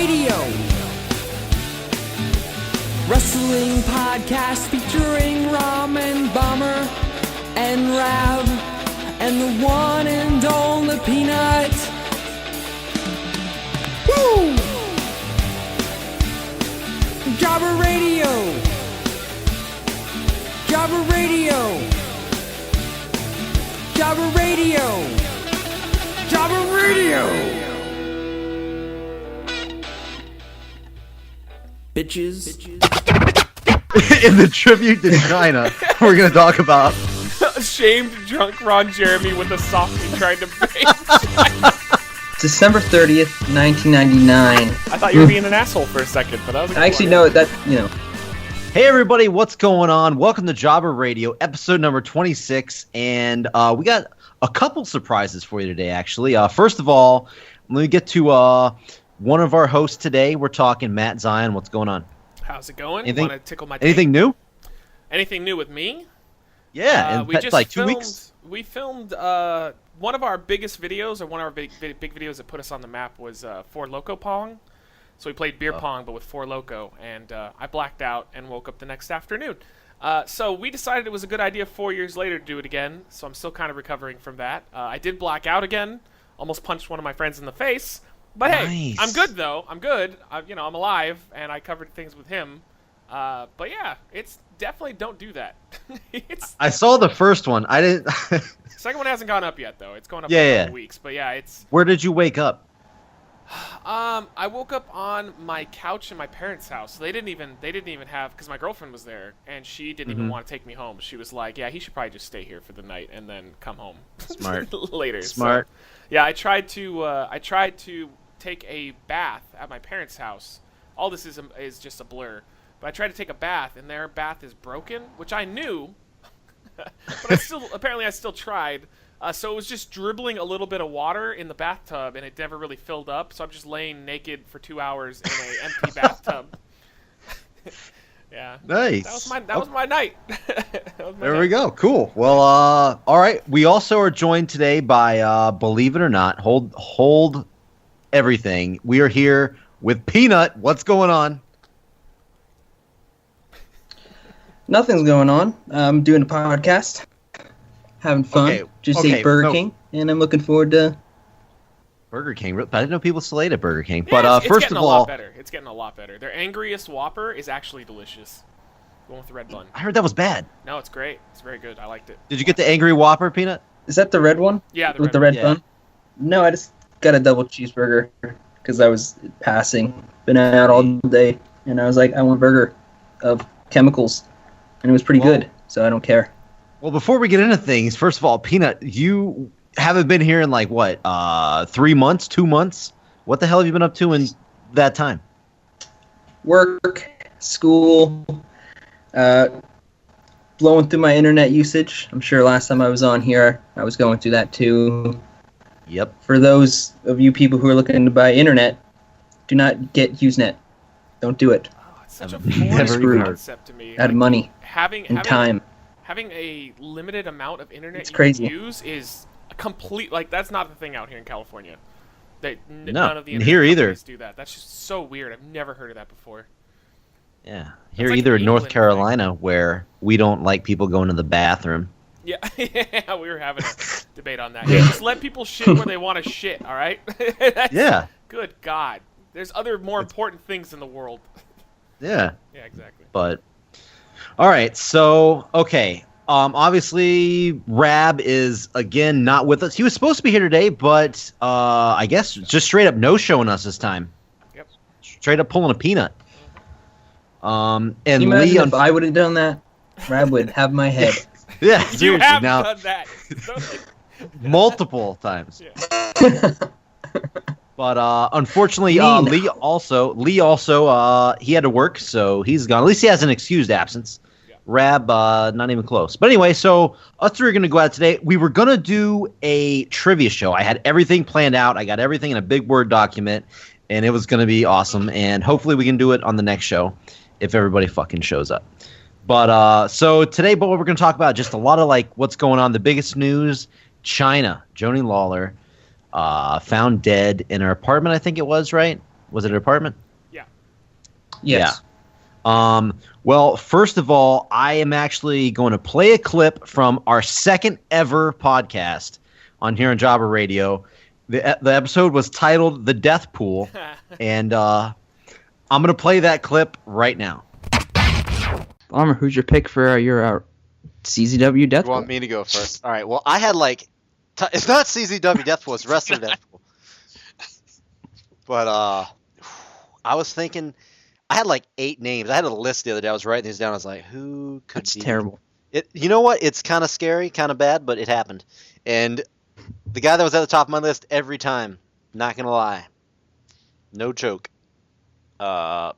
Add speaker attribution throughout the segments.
Speaker 1: Radio. Wrestling podcast featuring Ramen Bomber and Rab and the one and only Peanut. Woo! Jobber Radio. Jobber Radio. Jobber Radio. Jobber Radio. Bitches.
Speaker 2: In the tribute to Chyna, we're going to talk about
Speaker 3: shamed drunk Ron Jeremy with a softie trying to bang Chyna.
Speaker 4: December 30th, 1999.
Speaker 3: I thought you were being an asshole for a second, but that was
Speaker 4: I actually know that,
Speaker 2: Hey everybody, what's going on? Welcome to Jobber Radio, episode number 26, and we got a couple surprises for you today, actually. First of all, let me get to one of our hosts today. We're talking Matt Zion. What's going on?
Speaker 3: How's it going?
Speaker 2: Anything,
Speaker 3: Want to tickle my
Speaker 2: anything new?
Speaker 3: Anything new with me?
Speaker 2: Yeah,
Speaker 3: we just
Speaker 2: like 2
Speaker 3: filmed,
Speaker 2: weeks.
Speaker 3: We filmed one of our biggest videos, or one of our big videos that put us on the map was Four Loko Pong. So we played beer pong, but with Four Loko, and I blacked out and woke up the next afternoon. So we decided it was a good idea 4 years later to do it again, so I'm still kind of recovering from that. I did black out again, almost punched one of my friends in the face. But hey, I'm good though. I'm good. I'm alive, and I covered things with him. But yeah, it's definitely don't do that.
Speaker 2: I saw the first one. I didn't.
Speaker 3: Second one hasn't gone up yet though. It's going up in a couple weeks. But yeah, it's.
Speaker 2: Where did you wake up?
Speaker 3: I woke up on my couch in my parents' house. They didn't even have, because my girlfriend was there, and she didn't even want to take me home. She was like, "Yeah, he should probably just stay here for the night and then come home."
Speaker 2: Smart.
Speaker 3: Later.
Speaker 2: Smart.
Speaker 3: So, yeah, I tried to take a bath at my parents' house. All this is just a blur. But I tried to take a bath, and their bath is broken, which I knew. But I still tried. So it was just dribbling a little bit of water in the bathtub, and it never really filled up. So I'm just laying naked for 2 hours in an empty bathtub. Yeah.
Speaker 2: Nice.
Speaker 3: That was my night.
Speaker 2: There we go. Cool. Well, all right. We also are joined today by, believe it or not, hold everything. We are here with Peanut. What's going on?
Speaker 4: Nothing's going on. I'm doing a podcast, having fun. Ate Burger King, and I'm looking forward to
Speaker 2: Burger King. I didn't know people still ate at Burger King.
Speaker 3: Yeah,
Speaker 2: but first of all,
Speaker 3: it's getting a lot better. Their angriest Whopper is actually delicious. Going with the red bun.
Speaker 2: I heard that was bad.
Speaker 3: No, it's great. It's very good. I liked it.
Speaker 2: Did you get the Angry Whopper, Peanut?
Speaker 4: Is that the red one?
Speaker 3: Yeah,
Speaker 4: with the red bun. No, I just got a double cheeseburger because I was passing, been out all day, and I was like, I want a burger of chemicals, and it was pretty good. So I don't care.
Speaker 2: Well, before we get into things, first of all, Peanut, you haven't been here in like what, 3 months, 2 months? What the hell have you been up to in that time?
Speaker 4: Work, school, blowing through my internet usage. I'm sure last time I was on here, I was going through that too.
Speaker 2: Yep.
Speaker 4: For those of you people who are looking to buy internet, do not get Usenet. Don't do it.
Speaker 3: Oh, it's such a foreign concept to me.
Speaker 4: Add money
Speaker 3: having
Speaker 4: time.
Speaker 3: Having a limited amount of internet
Speaker 4: crazy.
Speaker 3: Can use is a complete, like, that's not the thing out here in California.
Speaker 2: None
Speaker 3: of the internet
Speaker 2: here either
Speaker 3: do that. That's just so weird. I've never heard of that before.
Speaker 2: Yeah, here either in North Carolina where we don't like people going to the bathroom.
Speaker 3: Yeah, yeah, we were having a debate on that. Yeah, just let people shit where they want to shit, all right?
Speaker 2: Yeah.
Speaker 3: Good God. There's other more important things in the world.
Speaker 2: Yeah.
Speaker 3: Yeah, exactly.
Speaker 2: But, all right, so, okay. Obviously, Rab is, again, not with us. He was supposed to be here today, but I guess just straight up no-showing us this time.
Speaker 3: Yep.
Speaker 2: Straight up pulling a Peanut. And
Speaker 4: can you imagine if I would have done that? Rab would have my head.
Speaker 2: Yeah,
Speaker 3: you
Speaker 2: seriously,
Speaker 3: have
Speaker 2: now,
Speaker 3: done that.
Speaker 2: multiple times.
Speaker 3: Yeah.
Speaker 2: But unfortunately, Lee also he had to work, so he's gone. At least he has an excused absence. Yeah. Rab, not even close. But anyway, so us three are going to go out today. We were going to do a trivia show. I had everything planned out. I got everything in a big Word document, and it was going to be awesome. And hopefully we can do it on the next show if everybody fucking shows up. But so today, what we're going to talk about, just a lot of like what's going on. The biggest news, Chyna, Joni Lawler, found dead in her apartment, I think it was, right? Was it an apartment?
Speaker 3: Yeah.
Speaker 4: Yes.
Speaker 2: Yeah. Well, first of all, I am actually going to play a clip from our second ever podcast on here on Jobber Radio. The episode was titled "The Death Pool," and I'm going to play that clip right now.
Speaker 5: Bomber, who's your pick for your CZW Death
Speaker 6: You want
Speaker 5: Pool?
Speaker 6: me to go first? All right. Well, I had like, it's not CZW Death Pool, it's Wrestler Death Pool. But I was thinking, I had like 8 names. I had a list the other day. I was writing these down. I was like, who could
Speaker 5: That's
Speaker 6: be?
Speaker 5: terrible.
Speaker 6: You know what? It's kind of scary, kind of bad, but it happened. And the guy that was at the top of my list every time, not gonna lie, no joke. Chyna.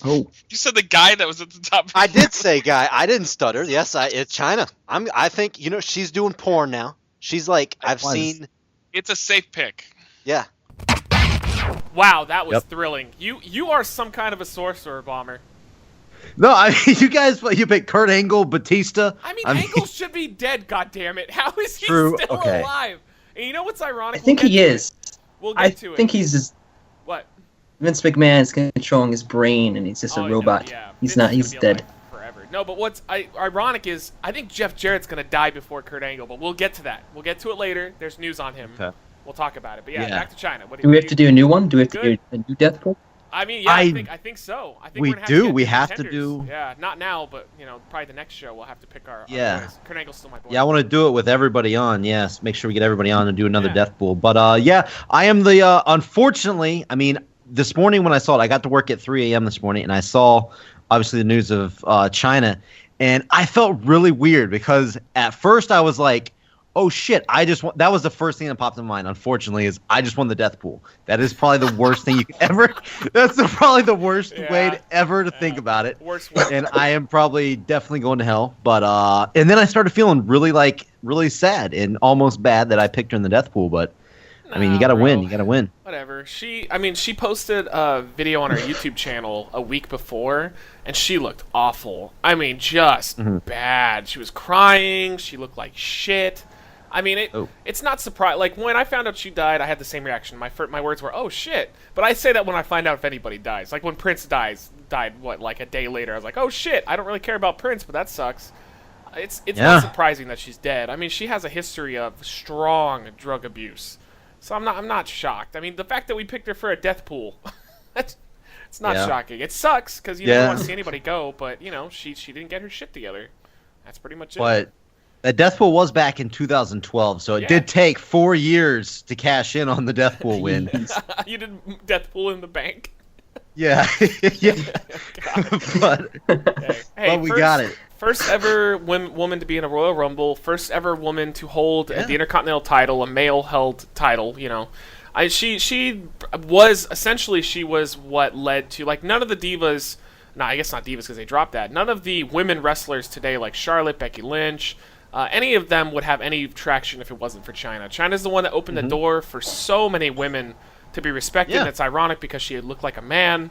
Speaker 5: Oh,
Speaker 7: You said the guy that was at the top.
Speaker 6: I did say guy. I didn't stutter. Yes, it's Chyna. I think she's doing porn now. She's like I've seen.
Speaker 7: It's a safe pick.
Speaker 6: Yeah.
Speaker 3: Wow, that was
Speaker 2: Yep.
Speaker 3: thrilling. You are some kind of a sorcerer, Bomber.
Speaker 2: No, I mean, you pick Kurt Angle, Batista.
Speaker 3: I mean, Angle should be dead. God damn it! How is he
Speaker 2: True,
Speaker 3: still
Speaker 2: okay.
Speaker 3: alive? And you know what's ironic?
Speaker 4: I think he is.
Speaker 3: We'll get
Speaker 4: I
Speaker 3: to
Speaker 4: think
Speaker 3: it.
Speaker 4: he's just
Speaker 3: What?
Speaker 4: Vince McMahon is controlling his brain, and he's just
Speaker 3: Oh,
Speaker 4: a
Speaker 3: no,
Speaker 4: robot.
Speaker 3: yeah.
Speaker 4: He's
Speaker 3: Vince
Speaker 4: not.
Speaker 3: is
Speaker 4: He's
Speaker 3: gonna be
Speaker 4: dead.
Speaker 3: alive forever. No, but what's ironic is I think Jeff Jarrett's gonna die before Kurt Angle, but we'll get to that. We'll get to it later. There's news on him.
Speaker 2: Okay.
Speaker 3: We'll talk about it. But yeah,
Speaker 2: Yeah.
Speaker 3: back to China. What
Speaker 4: Do we have to do a new one? Do we have to
Speaker 3: Good.
Speaker 4: do a new Death Pool?
Speaker 3: I mean, yeah,
Speaker 2: I-
Speaker 3: I think so. I think
Speaker 2: we
Speaker 3: we're gonna
Speaker 2: do.
Speaker 3: get
Speaker 2: We
Speaker 3: new
Speaker 2: have to
Speaker 3: contenders.
Speaker 2: do-
Speaker 3: Yeah, not now, but probably the next show we'll have to pick our
Speaker 2: Yeah.
Speaker 3: boys. Kurt Angle's still my boy.
Speaker 2: Yeah, I want to do it with everybody on. Yes, make sure we get everybody on and do another
Speaker 3: Yeah.
Speaker 2: Death Pool. But yeah, I am the. Unfortunately, I mean, this morning when I saw it, I got to work at 3 a.m. this morning, and I saw obviously the news of China, and I felt really weird because at first I was like, "Oh shit!" That was the first thing that popped in mind. Unfortunately, is I just won the Death Pool. That is probably the worst thing you could ever. That's probably the worst way to ever to think about it.
Speaker 3: Worst way.
Speaker 2: And I am probably definitely going to hell. But and then I started feeling really sad and almost bad that I picked her in the Death Pool. But I mean, you got to
Speaker 3: bro.
Speaker 2: win. You got to win.
Speaker 3: Whatever. She posted a video on her YouTube channel a week before, and she looked awful. I mean, just bad. She was crying. She looked like shit. I mean, it's not surprising. Like, when I found out she died, I had the same reaction. My words were, oh, shit. But I say that when I find out if anybody dies. Like, when Prince died, like, a day later, I was like, oh, shit, I don't really care about Prince, but that sucks. It's not surprising that she's dead. I mean, she has a history of strong drug abuse. So I'm not shocked. I mean, the fact that we picked her for a Death Pool, it's not shocking. It sucks, because you don't want to see anybody go, but, she didn't get her shit together. That's pretty much it.
Speaker 2: But that Death Pool was back in 2012, so it did take 4 years to cash in on the Death Pool win.
Speaker 3: You did Death Pool in the bank?
Speaker 2: Yeah, yeah. but
Speaker 3: Hey,
Speaker 2: we got it.
Speaker 3: First ever woman to be in a Royal Rumble. First ever woman to hold the Intercontinental title, a male-held title. She was what led to, like, none of the divas. No, I guess not divas because they dropped that. None of the women wrestlers today, like Charlotte, Becky Lynch, any of them would have any traction if it wasn't for Chyna. Chyna's the one that opened the door for so many women to be respected.
Speaker 2: Yeah.
Speaker 3: And it's ironic because she looked like a man.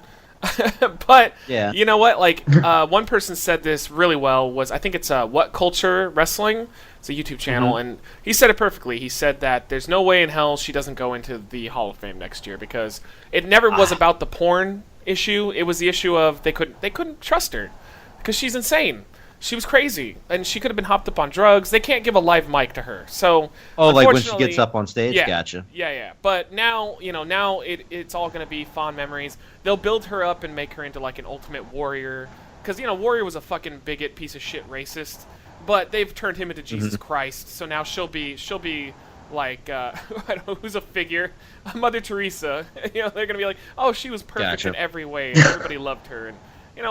Speaker 3: But you know what? Like, one person said this really well. I think it's What Culture Wrestling. It's a YouTube channel, and he said it perfectly. He said that there's no way in hell she doesn't go into the Hall of Fame next year because it never was about the porn issue. It was the issue of they couldn't trust her because she's insane. She was crazy, and she could have been hopped up on drugs. They can't give a live mic to her. So,
Speaker 2: like when she gets up on stage?
Speaker 3: Yeah,
Speaker 2: Gotcha.
Speaker 3: Yeah. But now, it's all going to be fond memories. They'll build her up and make her into, like, an Ultimate Warrior. Because, Warrior was a fucking bigot, piece of shit racist. But they've turned him into Jesus Christ. So now she'll be like, I don't know, who's a figure? Mother Teresa. They're going to be like, oh, she was perfect in every way. And everybody loved her. And,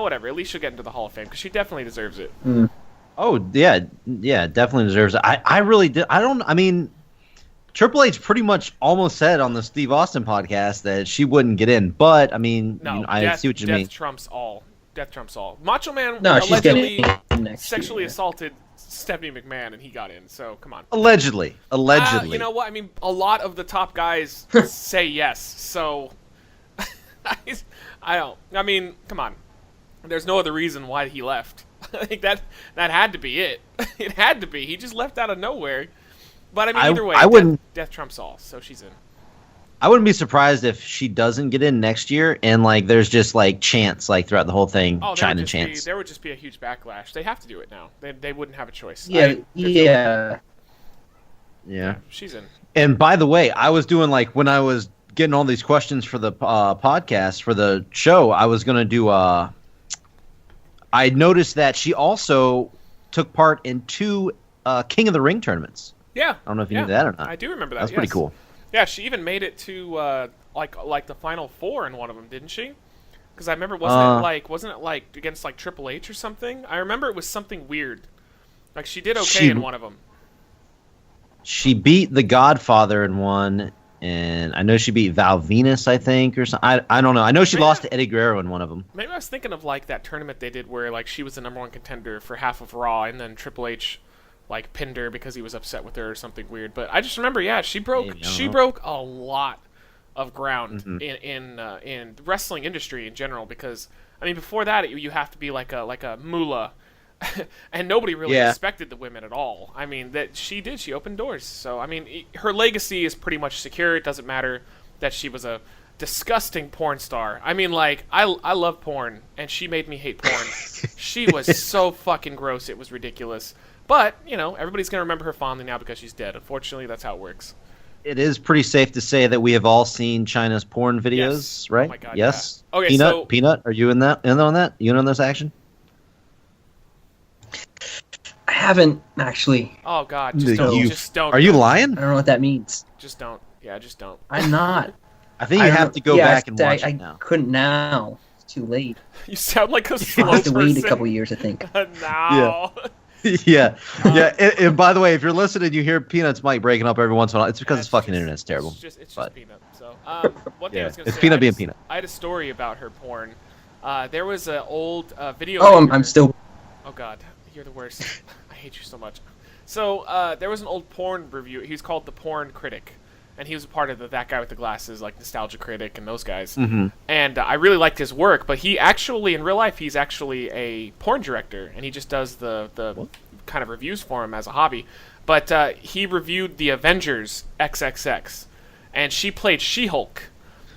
Speaker 3: whatever. At least she'll get into the Hall of Fame because she definitely deserves it.
Speaker 2: Oh yeah, definitely deserves it. I really did. I mean, Triple H pretty much almost said on the Steve Austin podcast that she wouldn't get in, but I mean,
Speaker 3: No,
Speaker 2: I see what you mean.
Speaker 3: Death trumps all. Death trumps all. Macho Man
Speaker 4: No, she's
Speaker 3: allegedly
Speaker 4: getting in next
Speaker 3: sexually
Speaker 4: year.
Speaker 3: assaulted Stephanie McMahon, and he got in. So come on.
Speaker 2: Allegedly.
Speaker 3: You know what? I mean, a lot of the top guys say yes. So I don't. I mean, come on. There's no other reason why he left. I think that had to be it. It had to be. He just left out of nowhere. But I mean, either way,
Speaker 2: I wouldn't.
Speaker 3: Death trumps all. So she's in.
Speaker 2: I wouldn't be surprised if she doesn't get in next year, and like there's just like chants like throughout the whole thing, Chyna chants.
Speaker 3: There would just be a huge backlash. They have to do it now. They wouldn't have a choice.
Speaker 4: Yeah.
Speaker 3: She's in.
Speaker 2: And by the way, I was doing like when I was getting all these questions for the podcast for the show, I was gonna do. I noticed that she also took part in 2 King of the Ring tournaments.
Speaker 3: Yeah.
Speaker 2: I don't know if you knew that or not.
Speaker 3: I do remember that.
Speaker 2: That's pretty cool.
Speaker 3: Yeah, she even made it to like the final 4 in one of them, didn't she? Because I remember wasn't it like against like Triple H or something? I remember it was something weird. Like she did okay in one of them.
Speaker 2: She beat The Godfather in one, and I know she beat Val Venus, I think, or something. I don't know. I know she lost to Eddie Guerrero in one of them.
Speaker 3: Maybe I was thinking of like that tournament they did where like she was the #1 contender for half of Raw, and then Triple H like pinned her because he was upset with her or something weird. But I just remember, she broke a lot of ground in the wrestling industry in general. Because I mean, before that, you have to be like a moolah. And nobody really respected the women at all. I mean, that she opened doors. So, I mean, her legacy is pretty much secure. It doesn't matter that she was a disgusting porn star. I mean, like, I love porn, and she made me hate porn. She was so fucking gross, it was ridiculous. But, you know, everybody's going to remember her fondly now because she's dead. Unfortunately, that's how it works.
Speaker 2: It is pretty safe to say that we have all seen Chyna's porn videos, right?
Speaker 3: Oh my God,
Speaker 2: yes.
Speaker 3: Yeah. Okay,
Speaker 2: Peanut, are you in on that? You in this action?
Speaker 4: I haven't actually.
Speaker 3: Oh God, just don't.
Speaker 2: Are you lying?
Speaker 4: I don't know what that means.
Speaker 3: Just don't. Yeah, just don't.
Speaker 4: I'm not.
Speaker 2: I think you have to go back and watch it now.
Speaker 4: I couldn't now. It's too late.
Speaker 3: You sound like a slow
Speaker 4: I'll have to
Speaker 3: person.
Speaker 4: wait a couple years, I think.
Speaker 3: No.
Speaker 2: Yeah. And by the way, if you're listening, you hear Peanut's mic breaking up every once in a while. It's because his fucking internet's terrible.
Speaker 3: It's just Peanut. So, one thing I was gonna say,
Speaker 2: Peanut being Peanut.
Speaker 3: I had a story about her porn. There was an old video.
Speaker 4: Oh, I'm still.
Speaker 3: Oh God, you're the worst. I hate you so much. So there was an old porn review. He was called the Porn Critic, and he was a part of that guy with the glasses, like Nostalgia Critic and those guys.
Speaker 2: Mm-hmm.
Speaker 3: And I really liked his work, but he actually, in real life, he's actually a porn director, and he just does the kind of reviews for him as a hobby. But he reviewed the Avengers XXX, and she played She-Hulk.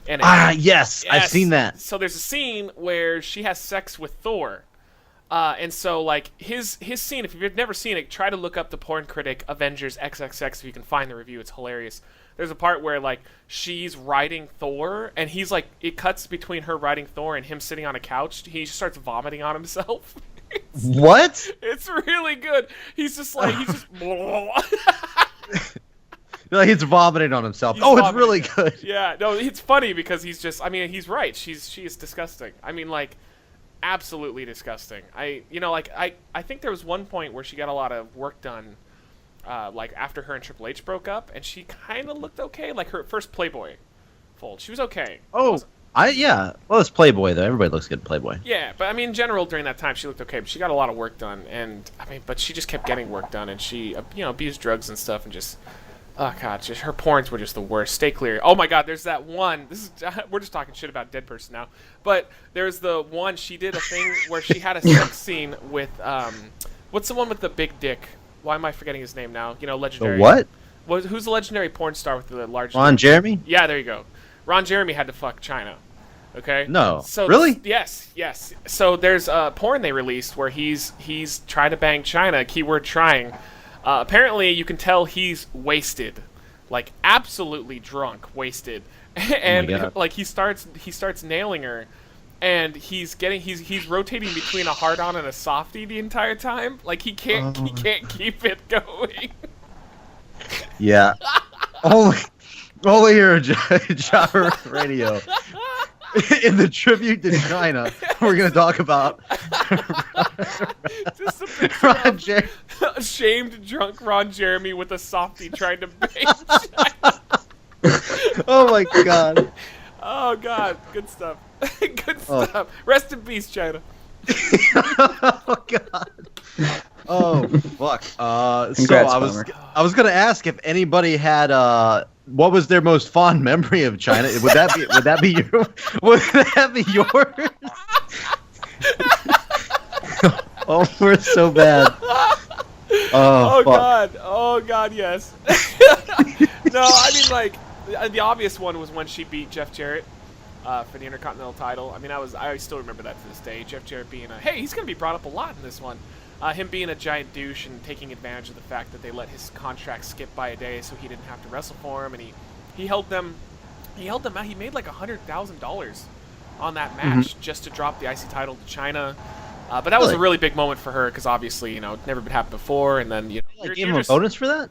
Speaker 2: Yes, I've seen that.
Speaker 3: So there's a scene where she has sex with Thor. And so, like, his scene, if you've never seen it, try to look up the Porn Critic Avengers XXX if you can find the review. It's hilarious. There's a part where, like, she's riding Thor, and he's, like, it cuts between her riding Thor and him sitting on a couch. He just starts vomiting on himself.
Speaker 2: What?
Speaker 3: It's really good. He's just like,
Speaker 2: Like he's vomiting on himself. It's really good.
Speaker 3: Yeah, no, it's funny because he's just, I mean, he's right. She is disgusting. I mean, like, absolutely disgusting. I think there was one point where she got a lot of work done, like after her and Triple H broke up, and she kind of looked okay. Like her first Playboy fold, she was okay.
Speaker 2: Well, it's Playboy though. Everybody looks good in Playboy.
Speaker 3: Yeah, but I mean, in general, during that time, she looked okay. But she got a lot of work done, and I mean, but she just kept getting work done, and she, abused drugs and stuff, and just. Oh God, just her porns were just the worst. Stay clear. Oh my God, there's that one. We're just talking shit about dead person now. But there's the one she did a thing where she had a sex scene with what's the one with the big dick? Why am I forgetting his name now? Legendary.
Speaker 2: The what?
Speaker 3: Who's the legendary porn star with the large?
Speaker 2: Ron
Speaker 3: dick?
Speaker 2: Jeremy?
Speaker 3: Yeah, there you go. Ron Jeremy had to fuck Chyna. Okay.
Speaker 2: No.
Speaker 3: So
Speaker 2: really?
Speaker 3: Yes. So there's a porn they released where he's trying to bang Chyna. Keyword trying. Apparently, you can tell he's wasted, like absolutely drunk, wasted, and like he starts nailing her, and he's rotating between a hard-on and a softie the entire time. Like he can't keep it going.
Speaker 2: Yeah, only here at Jobber Radio. In the tribute to Chyna, we're going to talk about
Speaker 3: just a picture of ashamed drunk Ron Jeremy with a softie trying to bang Chyna.
Speaker 2: Oh my God.
Speaker 3: Oh God, good stuff. Good stuff. Rest in peace, Chyna.
Speaker 2: Oh God. Oh fuck.
Speaker 4: Congrats,
Speaker 2: I was gonna ask if anybody had what was their most fond memory of Chyna? Would that be yours? Oh, we're so bad.
Speaker 3: Oh God. Oh God, yes. No, I mean, like, The obvious one was when she beat Jeff Jarrett for the Intercontinental title. I mean, I still remember that to this day. Jeff Jarrett being hey, he's going to be brought up a lot in this one. Him being a giant douche and taking advantage of the fact that they let his contract skip by a day so he didn't have to wrestle for him, and he held them out. He made like $100,000 on that match just to drop the IC title to Chyna. But that was a really big moment for her because obviously, it never been happened before, and then
Speaker 2: Gave him a bonus for that.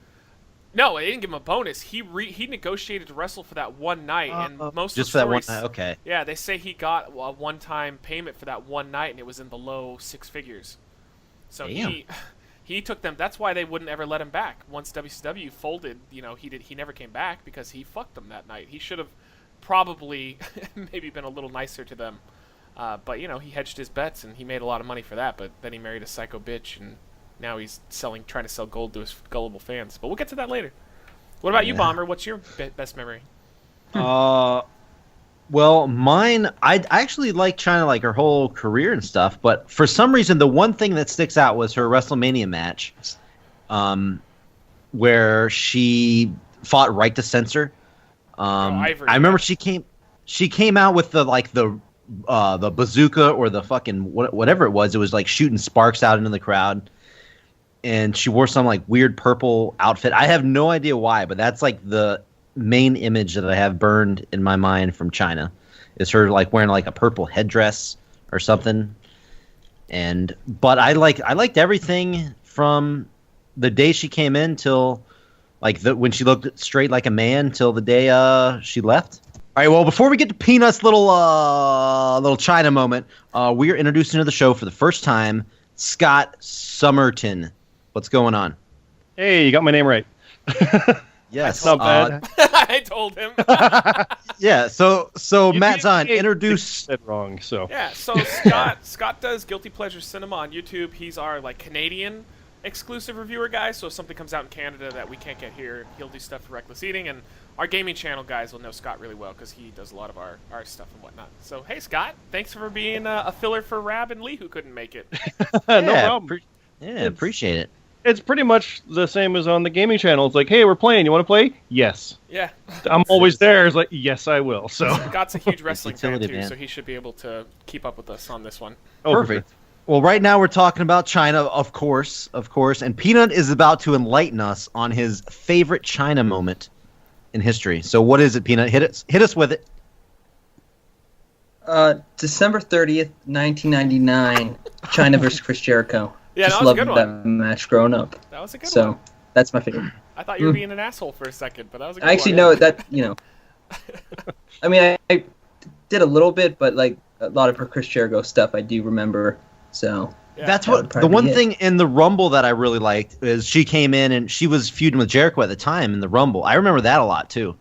Speaker 3: No, they didn't give him a bonus. He negotiated to wrestle for that one night, and most
Speaker 2: just
Speaker 3: of
Speaker 2: for
Speaker 3: the
Speaker 2: that one
Speaker 3: stories,
Speaker 2: night. Okay.
Speaker 3: Yeah, they say he got a one-time payment for that one night, and it was in the low six figures. So
Speaker 2: Damn.
Speaker 3: he took them. That's why they wouldn't ever let him back. Once WCW folded, he never came back because he fucked them that night. He should have probably maybe been a little nicer to them, but he hedged his bets and he made a lot of money for that. But then he married a psycho bitch, and now he's trying to sell gold to his gullible fans. But we'll get to that later. What about you, Bomber? What's your best memory?
Speaker 2: Well, mine, I actually like Chyna, like her whole career and stuff, but for some reason, the one thing that sticks out was her WrestleMania match, where she fought right to censor.
Speaker 3: Ivory,
Speaker 2: I remember she came out with the bazooka or the fucking whatever it was. It was like shooting sparks out into the crowd, and she wore some like weird purple outfit. I have no idea why, but that's like the main image that I have burned in my mind from Chyna is her like wearing like a purple headdress or something. But I liked everything from the day she came in till like when she looked straight like a man till the day she left. All right, well, before we get to Peanut's little Chyna moment, we are introducing to the show for the first time Scott Summerton. What's going on?
Speaker 8: Hey, you got my name right.
Speaker 2: Yes,
Speaker 8: not bad.
Speaker 3: I told him.
Speaker 2: Yeah, so Matt Zahn,
Speaker 8: You
Speaker 2: introduce.
Speaker 8: said wrong. So
Speaker 3: Yeah, so Scott does Guilty Pleasure Cinema on YouTube. He's our Canadian exclusive reviewer guy. So if something comes out in Canada that we can't get here, he'll do stuff for Reckless Eating. And our gaming channel guys will know Scott really well because he does a lot of our stuff and whatnot. So hey, Scott, thanks for being a filler for Rab and Lee who couldn't make it.
Speaker 8: no problem.
Speaker 2: Appreciate it.
Speaker 8: It's pretty much the same as on the gaming channel. It's like, hey, we're playing. You want to play? Yes.
Speaker 3: Yeah.
Speaker 8: I'm always there. It's like, yes, I will. So
Speaker 3: Scott's a huge wrestling fan
Speaker 2: utility
Speaker 3: too,
Speaker 2: man.
Speaker 3: so he should be able to keep up with us on this one.
Speaker 2: Perfect. Well, right now we're talking about Chyna, of course, and Peanut is about to enlighten us on his favorite Chyna moment in history. So, what is it, Peanut? Hit us with it.
Speaker 4: December 30th, 1999, Chyna versus Chris Jericho.
Speaker 3: Yeah,
Speaker 4: Just
Speaker 3: that was a
Speaker 4: loved
Speaker 3: good
Speaker 4: that
Speaker 3: one.
Speaker 4: match growing up.
Speaker 3: That was a good
Speaker 4: So
Speaker 3: one.
Speaker 4: that's my favorite.
Speaker 3: I thought you were being an asshole for a second, but that was a good
Speaker 4: I actually
Speaker 3: one.
Speaker 4: know that I mean, I did a little bit, but like a lot of her Chris Jericho stuff, I do remember. So
Speaker 3: Yeah.
Speaker 2: That's
Speaker 4: that
Speaker 2: what
Speaker 4: would
Speaker 2: the
Speaker 4: probably
Speaker 2: one
Speaker 4: be it.
Speaker 2: thing in the Rumble that I really liked is she came in and she was feuding with Jericho at the time in the Rumble. I remember that a lot too.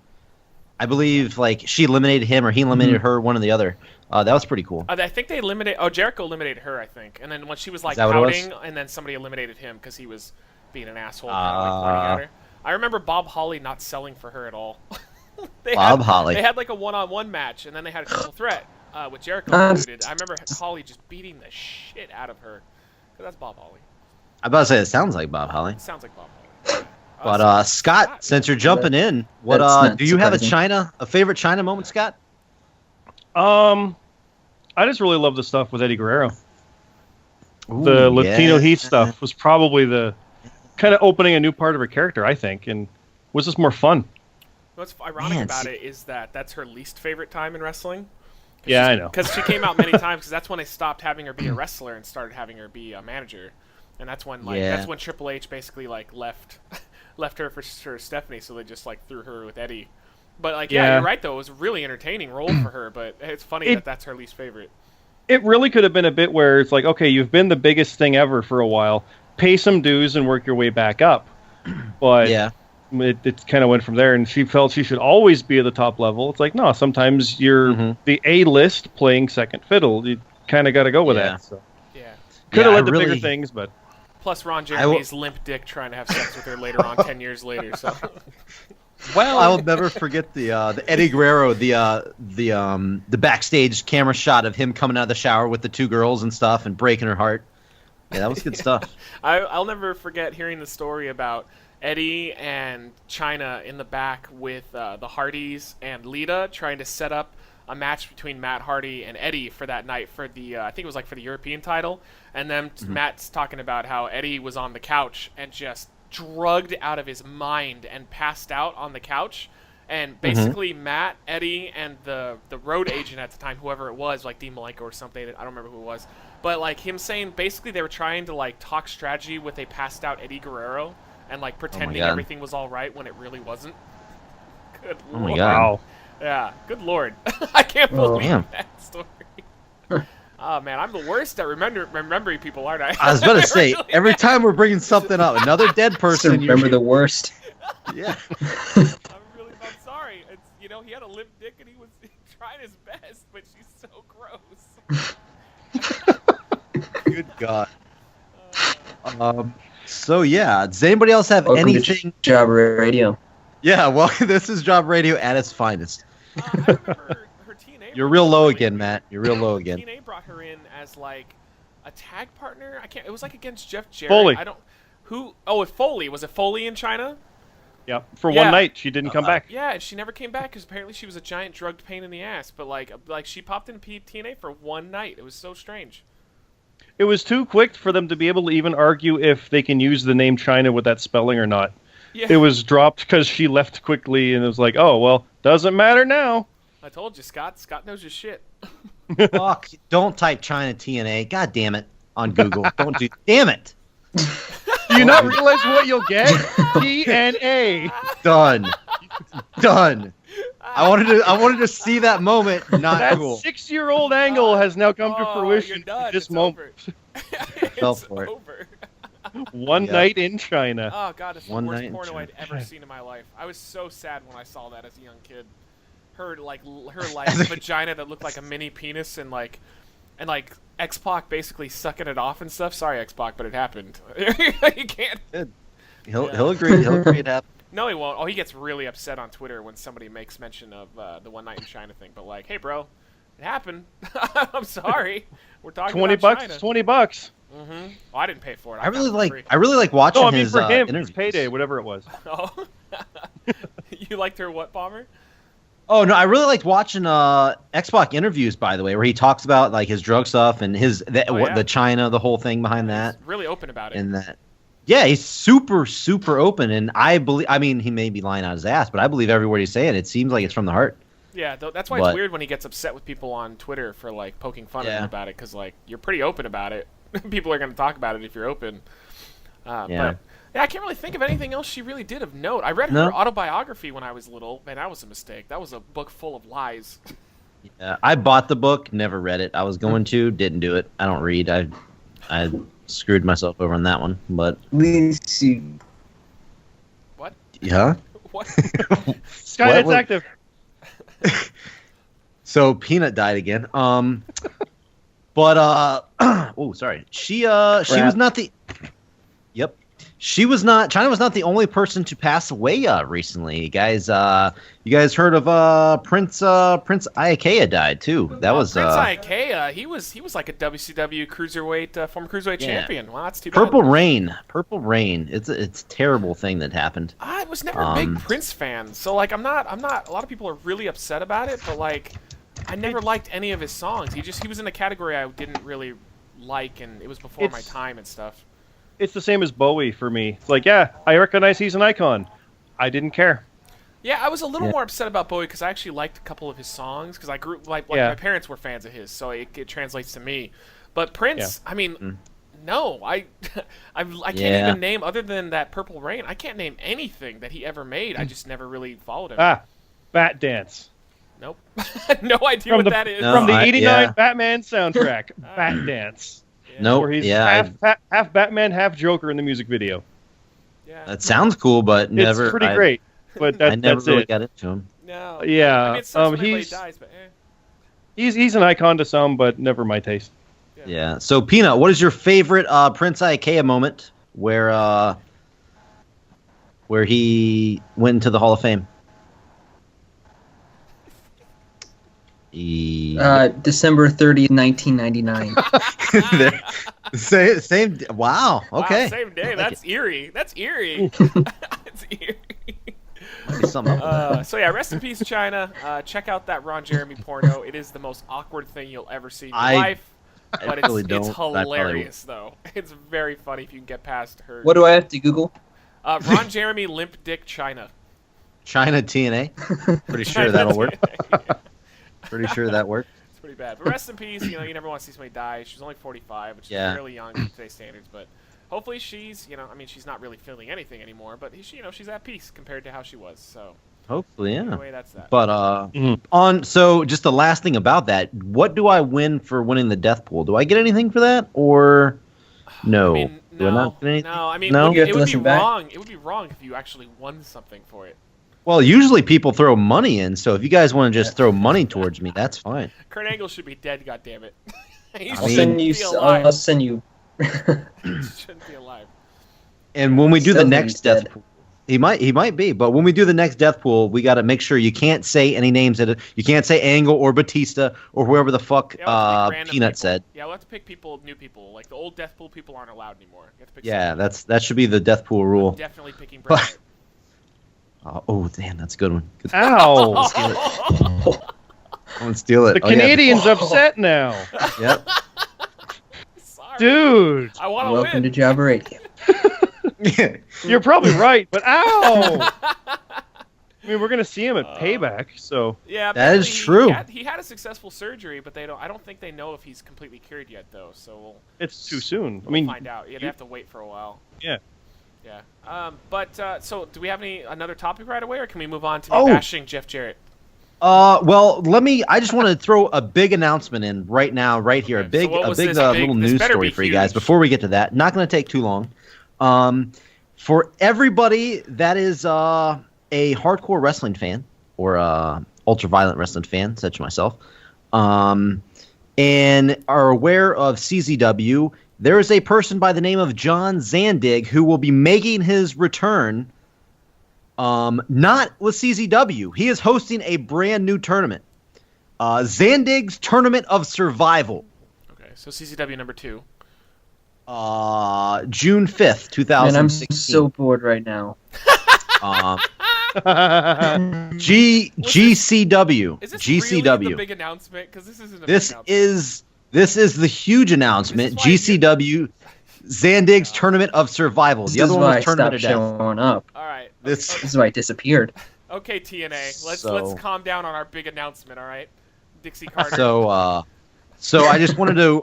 Speaker 2: I believe like she eliminated him or he eliminated her, one or the other. That was pretty cool.
Speaker 3: I think they eliminated. Oh, Jericho eliminated her, I think. And then when she was like
Speaker 2: that what it was?
Speaker 3: pouting, and then somebody eliminated him because he was being an asshole. Kind of, like, pointing at her. I remember Bob Holly not selling for her at all.
Speaker 2: Bob Holly.
Speaker 3: They had like a one-on-one match, and then they had a triple threat with Jericho included. I remember Holly just beating the shit out of her. 'Cause that's Bob Holly.
Speaker 2: I'm about to say it sounds like Bob Holly.
Speaker 3: It sounds like Bob Holly.
Speaker 2: But Scott, since you're jumping in, what
Speaker 4: That's not
Speaker 2: do you have
Speaker 4: surprising.
Speaker 2: a favorite Chyna moment, Scott?
Speaker 8: I just really love the stuff with Eddie Guerrero. The Latino Heat stuff was probably the kind of opening a new part of her character, I think, and was just more fun.
Speaker 3: What's ironic
Speaker 2: Man,
Speaker 3: about
Speaker 2: see-
Speaker 3: it is that that's her least favorite time in wrestling.
Speaker 8: Yeah, I know.
Speaker 3: Because she came out many times. Because that's when they stopped having her be a wrestler and started having her be a manager, and that's when that's when Triple H basically left her for Stephanie. So they just threw her with Eddie. But you're right though. It was a really entertaining role for her. But it's funny that that's her least favorite.
Speaker 8: It really could have been a bit where it's like, okay, you've been the biggest thing ever for a while. Pay some dues and work your way back up. But it kind of went from there, and she felt she should always be at the top level. It's like, no, sometimes you're the A-list playing second fiddle. You kind of got to go with that. So.
Speaker 3: Yeah.
Speaker 8: Could have
Speaker 2: I
Speaker 8: led to
Speaker 2: really-
Speaker 8: bigger things, but...
Speaker 3: Plus Ron Jeremy's limp dick trying to have sex with her later on, 10 years later. So.
Speaker 2: Well, I will never forget the Eddie Guerrero, the backstage camera shot of him coming out of the shower with the two girls and stuff and breaking her heart. Yeah, that was good stuff.
Speaker 3: I'll never forget hearing the story about Eddie and Chyna in the back with the Hardys and Lita trying to set up a match between Matt Hardy and Eddie for that night for the I think it was like for the European title, and then Matt's talking about how Eddie was on the couch and just drugged out of his mind and passed out on the couch, and basically Matt, Eddie, and the road agent at the time, whoever it was, like Dean Malenko or something, I don't remember who it was, but like him saying basically they were trying to like talk strategy with a passed out Eddie Guerrero and like pretending everything was all right when it really wasn't. Good
Speaker 2: Oh
Speaker 3: lord.
Speaker 2: my god.
Speaker 3: Yeah, good lord. I can't believe
Speaker 2: damn.
Speaker 3: that story. Oh man, I'm the worst at remembering people, aren't I?
Speaker 2: I was about to say,
Speaker 3: Really
Speaker 2: every
Speaker 3: bad.
Speaker 2: time we're bringing something up, another dead
Speaker 4: Just
Speaker 2: person.
Speaker 4: remember the worst.
Speaker 2: Yeah.
Speaker 3: I'm sorry. It's, he had a limp dick and he was trying his best, but she's so gross.
Speaker 2: Good God. So yeah, does anybody else have
Speaker 4: Welcome
Speaker 2: anything?
Speaker 4: to Job Radio.
Speaker 2: Yeah, well, this is Job Radio at its finest.
Speaker 3: I remember her TNA.
Speaker 2: You're real low again, Matt. You're real low again.
Speaker 3: TNA brought her in as like a tag partner. I can't. It was like against Jeff Jarrett.
Speaker 8: Foley.
Speaker 3: I don't. Who? Oh, with Foley. Was it Foley in China?
Speaker 8: Yeah, for
Speaker 3: Yeah.
Speaker 8: one night she didn't come back.
Speaker 3: Yeah, and she never came back because apparently she was a giant drugged pain in the ass. But like she popped in TNA for one night. It was so strange.
Speaker 8: It was too quick for them to be able to even argue if they can use the name China with that spelling or not.
Speaker 3: Yeah.
Speaker 8: It was dropped because she left quickly, and it was like, oh, well, doesn't matter now.
Speaker 3: I told you, Scott. Scott knows his shit.
Speaker 2: Fuck! Don't type China TNA. God damn it! On Google. Don't do. Damn it!
Speaker 8: Do you not realize what you'll get? TNA.
Speaker 2: Done. Done. I wanted to see that moment. Not
Speaker 8: That
Speaker 2: cool.
Speaker 8: 6-year-old angle has now come to fruition
Speaker 3: You're done.
Speaker 8: at this
Speaker 3: It's
Speaker 8: moment.
Speaker 3: over.
Speaker 2: Fell
Speaker 3: It's
Speaker 2: for it.
Speaker 3: over.
Speaker 8: One
Speaker 2: Yeah.
Speaker 8: night in China.
Speaker 3: Oh god, it's the
Speaker 2: One
Speaker 3: worst
Speaker 2: night in
Speaker 3: porno I'd
Speaker 2: China.
Speaker 3: ever seen in my life. I was so sad when I saw that as a young kid. Her like vagina that looked like a mini penis and like X-Pac basically sucking it off and stuff. Sorry, X-Pac, but it happened. You can't.
Speaker 2: He'll agree. He'll agree it happened.
Speaker 3: No, he won't. Oh, he gets really upset on Twitter when somebody makes mention of the one night in China thing. But like, hey, bro, it happened. I'm sorry. We're talking
Speaker 8: $20
Speaker 3: about
Speaker 8: bucks.
Speaker 3: China.
Speaker 8: $20.
Speaker 3: Mm-hmm. Oh, I didn't pay for it.
Speaker 2: I really
Speaker 3: got it for free.
Speaker 2: like watching
Speaker 8: No, I mean
Speaker 2: his
Speaker 8: for him, it's
Speaker 2: interviews.
Speaker 8: payday, whatever it was.
Speaker 3: Oh, you liked her what, Bomber?
Speaker 2: Oh no, I really liked watching X-Pac interviews. By the way, where he talks about like his drug stuff and the China, the whole thing behind that.
Speaker 3: He's really open about it.
Speaker 2: And that. Yeah, he's super open, and I believe. I mean, he may be lying out his ass, but I believe every word he's saying. It seems like it's from the heart.
Speaker 3: Yeah, that's why it's weird when he gets upset with people on Twitter for like poking fun at him about it, because like you're pretty open about it. People are going to talk about it if you're open. But yeah, I can't really think of anything else she really did of note. I read her autobiography when I was little. Man, that was a mistake. That was a book full of lies.
Speaker 2: Yeah, I bought the book, never read it. I was going to, didn't do it. I don't read. I screwed myself over on that one, but.
Speaker 4: Lucy.
Speaker 3: What?
Speaker 2: Yeah.
Speaker 3: What?
Speaker 8: Skynet's active.
Speaker 2: So Peanut died again. But oh, sorry. She was not the. Yep. She was not. China was not the only person to pass away recently, you guys. You guys heard of Prince Iakea died too. That was
Speaker 3: Prince Iakea. He was like a WCW cruiserweight former cruiserweight champion. Wow, that's too bad.
Speaker 2: Purple Rain. It's a terrible thing that happened.
Speaker 3: I was never a big Prince fan, so like I'm not. A lot of people are really upset about it, but like I never liked any of his songs. He was in a category I didn't really like, and it was before my time and stuff.
Speaker 8: It's the same as Bowie for me. It's like, yeah, I recognize he's an icon. I didn't care.
Speaker 3: Yeah, I was a little more upset about Bowie because I actually liked a couple of his songs because I grew like my parents were fans of his, so it translates to me. But Prince, I mean, no, I can't even name, other than that Purple Rain, I can't name anything that he ever made. I just never really followed him.
Speaker 8: Bat Dance.
Speaker 3: Nope. No idea what that is.
Speaker 8: From the '89 Batman soundtrack, Bat Dance.
Speaker 2: Nope.
Speaker 8: Where he's half Batman, half Joker in the music video.
Speaker 3: Yeah.
Speaker 2: That sounds cool, but never.
Speaker 8: It's pretty great, but
Speaker 2: I never
Speaker 8: that's
Speaker 2: really
Speaker 8: it.
Speaker 2: got into him.
Speaker 3: No.
Speaker 8: Yeah.
Speaker 3: I mean, it sucks when everybody dies, but
Speaker 8: he's an icon to some, but never my taste.
Speaker 2: Yeah. So, Peanut, what is your favorite Prince Iakea moment where he went into the Hall of Fame?
Speaker 4: December 30th, 1999.
Speaker 2: Same. Wow. Okay.
Speaker 3: Wow, same day. That's eerie. That's eerie. It's eerie.
Speaker 2: Something.
Speaker 3: So yeah, rest in peace, China. Check out that Ron Jeremy porno. It is the most awkward thing you'll ever see in your life. But
Speaker 2: really
Speaker 3: it's
Speaker 2: don't. I probably
Speaker 3: hilarious though. It's very funny if you can get past her.
Speaker 4: What do I have to Google?
Speaker 3: Ron Jeremy limp dick China.
Speaker 2: China TNA. Pretty sure that'll work. Pretty sure that worked.
Speaker 3: It's pretty bad. But rest in peace. You know, you never want to see somebody die. She's only 45, which is fairly young in today's standards. But hopefully she's, I mean, she's not really feeling anything anymore. But she's at peace compared to how she was. So
Speaker 2: hopefully, yeah.
Speaker 3: anyway, that's that.
Speaker 2: But so just the last thing about that, what do I win for winning the death pool? Do I get anything for that, or no?
Speaker 3: I mean,
Speaker 2: Do I not get anything?
Speaker 3: no. I mean,
Speaker 4: You have
Speaker 3: it
Speaker 4: to
Speaker 3: would be
Speaker 4: listen back.
Speaker 3: wrong. It would be wrong if you actually won something for it.
Speaker 2: Well, usually people throw money in, so if you guys want to just throw money towards me, that's fine.
Speaker 3: Kurt Angle should be dead. Goddammit. He
Speaker 4: I'll
Speaker 3: shouldn't
Speaker 4: send you.
Speaker 3: be alive.
Speaker 4: I'll send you.
Speaker 3: He shouldn't be alive.
Speaker 2: And when we do the
Speaker 4: Still
Speaker 2: next
Speaker 4: he's
Speaker 2: death
Speaker 4: dead.
Speaker 2: pool, he might be, but when we do the next death pool, we got to make sure you can't say any names that you can't say Angle or Batista or whoever the fuck
Speaker 3: Yeah, we'll have to pick random
Speaker 2: Peanut
Speaker 3: people.
Speaker 2: said.
Speaker 3: Yeah, we'll have to pick new people. Like the old death pool people aren't allowed anymore. You have to pick
Speaker 2: Yeah,
Speaker 3: someone.
Speaker 2: that should be the death pool rule.
Speaker 3: Definitely picking Brad.
Speaker 2: Oh, damn, that's a good one. Good.
Speaker 8: Ow!
Speaker 2: I'm gonna steal it.
Speaker 8: The
Speaker 2: Oh, yeah.
Speaker 8: Canadian's upset now.
Speaker 2: Yep.
Speaker 3: Sorry.
Speaker 8: Dude,
Speaker 3: I want to
Speaker 4: Welcome
Speaker 3: win.
Speaker 4: to Jabba Radio.
Speaker 8: you're probably right, but ow! I mean, we're gonna see him at Payback, so
Speaker 3: Yeah,
Speaker 2: That is
Speaker 3: apparently
Speaker 2: true.
Speaker 3: He had a successful surgery, but I don't think they know if he's completely cured yet, though. So
Speaker 8: it's too soon. I
Speaker 3: we'll
Speaker 8: mean,
Speaker 3: find out. Yeah, they have to wait for a while.
Speaker 8: yeah.
Speaker 3: Yeah. So do we have another topic right away, or can we move on to
Speaker 2: Oh.
Speaker 3: bashing Jeff Jarrett?
Speaker 2: Well, I just want to throw a big announcement in right now, right here.
Speaker 3: Okay, so what was this
Speaker 2: little
Speaker 3: this
Speaker 2: news
Speaker 3: better
Speaker 2: story
Speaker 3: be
Speaker 2: for you guys
Speaker 3: huge.
Speaker 2: before we get to that. Not going to take too long. For everybody that is a hardcore wrestling fan or ultra-violent wrestling fan, such as myself, and are aware of CZW, there is a person by the name of John Zandig who will be making his return. Not with CZW. He is hosting a brand new tournament. Zandig's Tournament of Survival.
Speaker 3: Okay, so CCW number 2.
Speaker 2: June 5th,
Speaker 4: Man, I'm
Speaker 2: 2016.
Speaker 4: so bored right now.
Speaker 2: GCW.
Speaker 3: Is this
Speaker 2: GCW.
Speaker 3: really the big announcement? Because this isn't a
Speaker 2: This
Speaker 3: big announcement.
Speaker 2: is the huge announcement.
Speaker 3: This is why
Speaker 2: GCW. Zandig's Tournament of Survival.
Speaker 4: This
Speaker 2: The other
Speaker 4: is
Speaker 2: one
Speaker 4: why
Speaker 2: was
Speaker 4: I
Speaker 2: Tournament of
Speaker 4: stopped
Speaker 2: Death.
Speaker 4: showing up.
Speaker 3: All right.
Speaker 2: This
Speaker 4: This is why I disappeared.
Speaker 3: Okay, TNA. Let's
Speaker 2: So-
Speaker 3: calm down on our big announcement. All right, Dixie Carter.
Speaker 2: So I just wanted to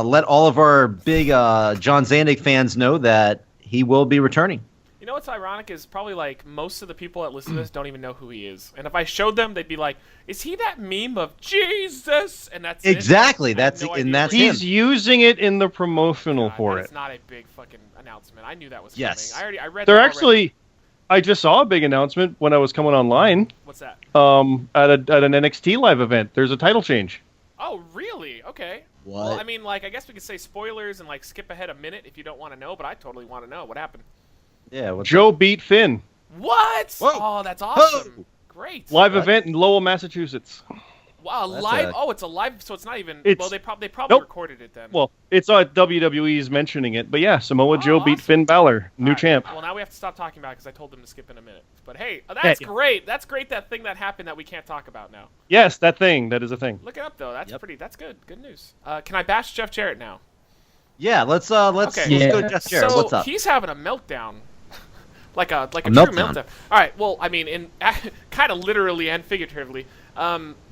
Speaker 2: let all of our big John Zandig fans know that he will be returning.
Speaker 3: You know what's ironic is probably like most of the people that listen to this don't even know who he is, and if I showed them, they'd be like, "Is he that meme of Jesus?" And that's
Speaker 2: Exactly.
Speaker 3: It. I have
Speaker 2: That's
Speaker 3: no
Speaker 2: and
Speaker 3: idea
Speaker 2: that's
Speaker 3: who he
Speaker 2: him.
Speaker 8: He's using it in the promotional
Speaker 3: God,
Speaker 8: for
Speaker 3: It's
Speaker 8: it.
Speaker 3: not a big fucking announcement. I knew that was
Speaker 2: Yes.
Speaker 3: coming. I read.
Speaker 8: They're
Speaker 3: that already.
Speaker 8: actually. I just saw a big announcement when I was coming online.
Speaker 3: What's that?
Speaker 8: At an NXT live event. There's a title change.
Speaker 3: Oh, really? Okay.
Speaker 2: What?
Speaker 3: Well, I mean, like, I guess we could say spoilers and like skip ahead a minute if you don't want to know, but I totally want to know what happened.
Speaker 2: Yeah. What's
Speaker 8: Joe beat Finn.
Speaker 3: What?
Speaker 2: Whoa.
Speaker 3: Oh, that's awesome. Great.
Speaker 8: Live
Speaker 2: What?
Speaker 8: event in Lowell, Massachusetts.
Speaker 3: Wow,
Speaker 2: That's
Speaker 3: live.
Speaker 2: a-
Speaker 3: Oh, it's a live. So it's not even.
Speaker 8: It's-
Speaker 3: Well, they probably
Speaker 8: Nope.
Speaker 3: recorded it then.
Speaker 8: Well, it's WWE's mentioning it, but yeah, Samoa Joe beat
Speaker 3: awesome.
Speaker 8: Finn Balor, new
Speaker 3: All right.
Speaker 8: champ.
Speaker 3: Well, now we have to stop talking about it because I told them to skip in a minute. But hey, that's
Speaker 8: Yeah.
Speaker 3: great. That's great. That thing that happened that we can't talk about now.
Speaker 8: Yes, that is a thing.
Speaker 3: Look it up though. That's
Speaker 2: Yep.
Speaker 3: pretty. That's good. Good news. Can I bash Jeff Jarrett now?
Speaker 2: Yeah. Let's
Speaker 3: Okay.
Speaker 2: let's
Speaker 4: Yeah.
Speaker 2: go Jeff Jarrett.
Speaker 3: So
Speaker 2: What's up?
Speaker 3: he's having a meltdown, like a true
Speaker 2: meltdown.
Speaker 3: meltdown. All right. Well, I mean, in kind of literally and figuratively.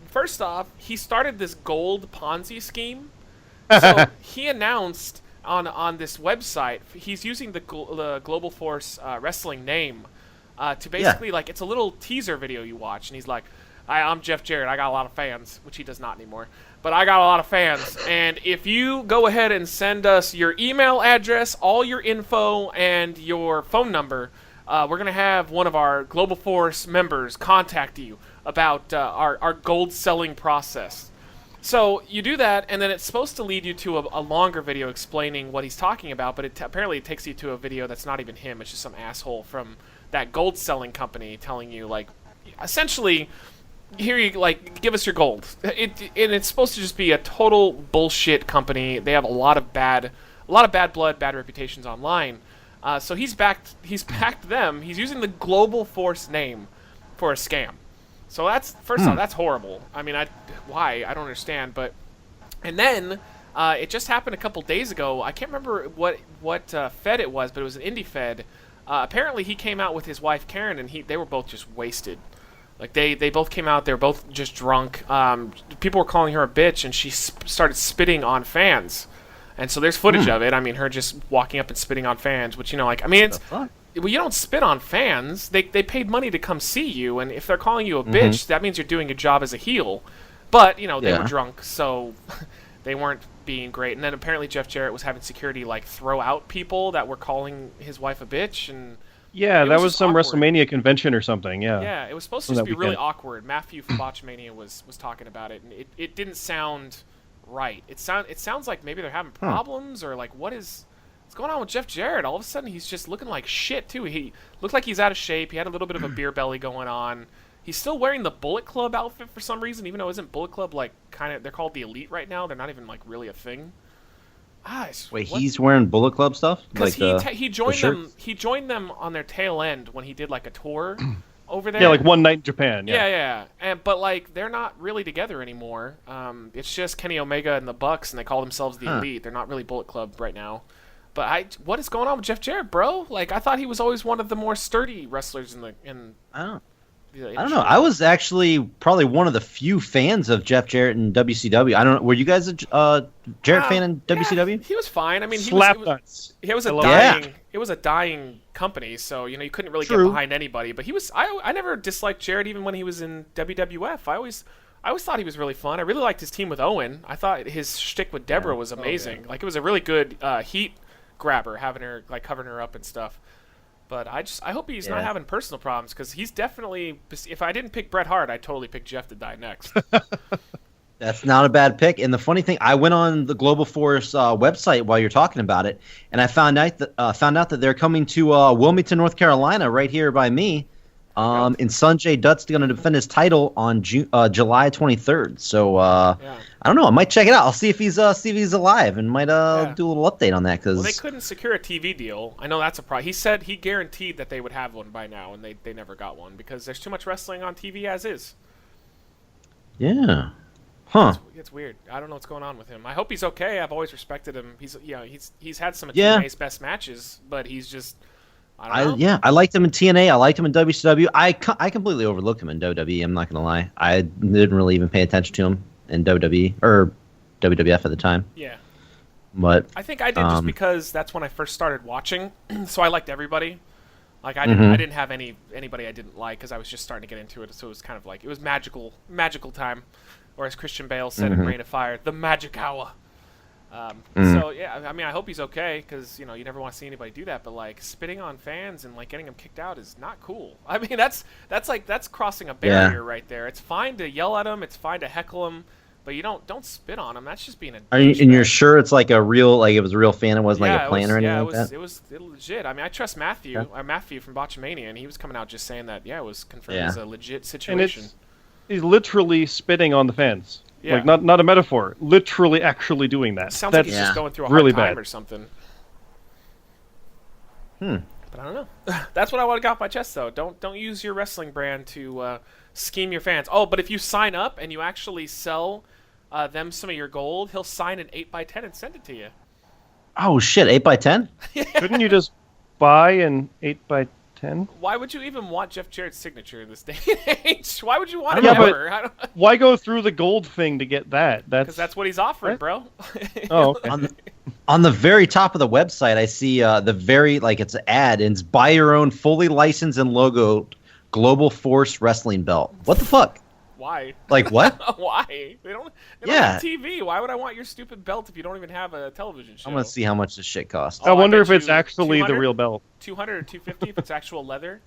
Speaker 3: First off, he started this gold Ponzi scheme. So he announced on this website he's using the Global Force Wrestling name to basically like it's a little teaser video you watch, and he's like, I'm Jeff Jarrett. I got a lot of fans, which he does not anymore. But I got a lot of fans, and if you go ahead and send us your email address, all your info, and your phone number, we're going to have one of our Global Force members contact you about our gold selling process. So you do that, and then it's supposed to lead you to a longer video explaining what he's talking about, but apparently it takes you to a video that's not even him. It's just some asshole from that gold selling company telling you, like, essentially, here you like give us your gold. And it's supposed to just be a total bullshit company. They have a lot of bad blood, bad reputations online. So he's backed them. He's using the Global Force name for a scam. So that's first off, that's horrible. I mean, why? I don't understand. But and then it just happened a couple days ago. I can't remember what Fed it was, but it was an indie Fed. Apparently, he came out with his wife Karen, and they were both just wasted. Like they both came out. They were both just drunk. People were calling her a bitch, and she started spitting on fans. And so there's footage of it. I mean, her just walking up and spitting on fans, which, like, I mean, well, you don't spit on fans. They paid money to come see you, and if they're calling you a bitch, that means you're doing a job as a heel. But, they were drunk, so they weren't being great. And then apparently Jeff Jarrett was having security, like, throw out people that were calling his wife a bitch, and...
Speaker 8: Yeah, that was some awkward WrestleMania convention or something, yeah.
Speaker 3: Yeah, it was supposed to be really awkward. Matthew from Botchamania was talking about it, and it didn't sound... right. It sounds like maybe they're having problems or like what's going on with Jeff Jarrett? All of a sudden he's just looking like shit too. He looked like he's out of shape. He had a little bit of a beer belly going on. He's still wearing the Bullet Club outfit for some reason, even though isn't Bullet Club like kind of they're called the Elite right now. They're not even like really a thing.
Speaker 2: Wait, he's wearing Bullet Club stuff?
Speaker 3: Because he joined them. He joined them on their tail end when he did like a tour. Over there.
Speaker 8: Yeah, like One Night in Japan.
Speaker 3: Yeah. But like they're not really together anymore. It's just Kenny Omega and the Bucks, and they call themselves the Elite. They're not really Bullet Club right now. But what is going on with Jeff Jarrett, bro? Like I thought he was always one of the more sturdy wrestlers in.
Speaker 2: I don't know. I was actually probably one of the few fans of Jeff Jarrett in WCW. I don't know. Were you guys a Jarrett fan in WCW?
Speaker 3: He was fine. I mean, he was a dying company, so you couldn't really get behind anybody. But he was. I never disliked Jarrett even when he was in WWF. I always thought he was really fun. I really liked his team with Owen. I thought his shtick with Deborah was amazing. Like it was a really good heat grabber, having her like covering her up and stuff. But I hope he's not having personal problems because he's definitely. If I didn't pick Bret Hart, I'd totally pick Jeff to die next.
Speaker 2: That's not a bad pick. And the funny thing, I went on the Global Force website while you're talking about it, and I found out that they're coming to Wilmington, North Carolina, right here by me. And Sanjay Dutt's going to defend his title on July 23rd. So I don't know. I might check it out. I'll see if he's alive and might do a little update on that. Cause
Speaker 3: they couldn't secure a TV deal. I know that's a problem. He said he guaranteed that they would have one by now, and they never got one because there's too much wrestling on TV as is.
Speaker 2: Yeah. Huh.
Speaker 3: It's weird. I don't know what's going on with him. I hope he's okay. I've always respected him. He's had some of TNA's best matches, but he's just. I liked him in TNA. I liked him in WCW. I completely overlooked him in WWE. I'm not gonna lie. I didn't really even pay attention to him in WWE or WWF at the time. Yeah.
Speaker 2: But
Speaker 3: I think I did just because that's when I first started watching. So I liked everybody. Like I didn't have anybody I didn't like because I was just starting to get into it. So it was kind of like it was magical time, or as Christian Bale said in Reign of Fire, the magic hour. So yeah, I mean, I hope he's okay because you never want to see anybody do that. But like spitting on fans and like getting them kicked out is not cool. I mean, that's crossing a barrier right there. It's fine to yell at them, it's fine to heckle them, but you don't spit on them. That's just being a.
Speaker 2: And you're sure it's like it was a real fan? It wasn't like a plan or anything like that.
Speaker 3: It was legit. I mean, I trust Matthew from Botchamania, and he was coming out just saying that it was confirmed as a legit situation.
Speaker 8: And he's literally spitting on the fans.
Speaker 3: Yeah.
Speaker 8: Like not a metaphor, literally actually doing that.
Speaker 3: Sounds like he's just going through a hard time or something. But I don't know. That's what I want to get off my chest, though. Don't use your wrestling brand to scheme your fans. Oh, but if you sign up and you actually sell them some of your gold, he'll sign an 8x10 and send it to you.
Speaker 2: Oh shit, 8x10?
Speaker 8: Couldn't you just buy an 8x10?
Speaker 3: Why would you even want Jeff Jarrett's signature in this day and age? Why would you want it ever?
Speaker 8: Why go through the gold thing to get that?
Speaker 3: Because that's what he's offering, bro.
Speaker 8: Oh, okay.
Speaker 2: On the very top of the website, I see it's an ad, and it's buy your own fully licensed and logoed Global Force wrestling belt. What the fuck?
Speaker 3: Why?
Speaker 2: Like what?
Speaker 3: Why? They don't have TV. Why would I want your stupid belt if you don't even have a television show?
Speaker 2: I'm gonna see how much this shit costs.
Speaker 8: I wonder if it's actually the real belt.
Speaker 3: 200 or 250 if it's actual leather.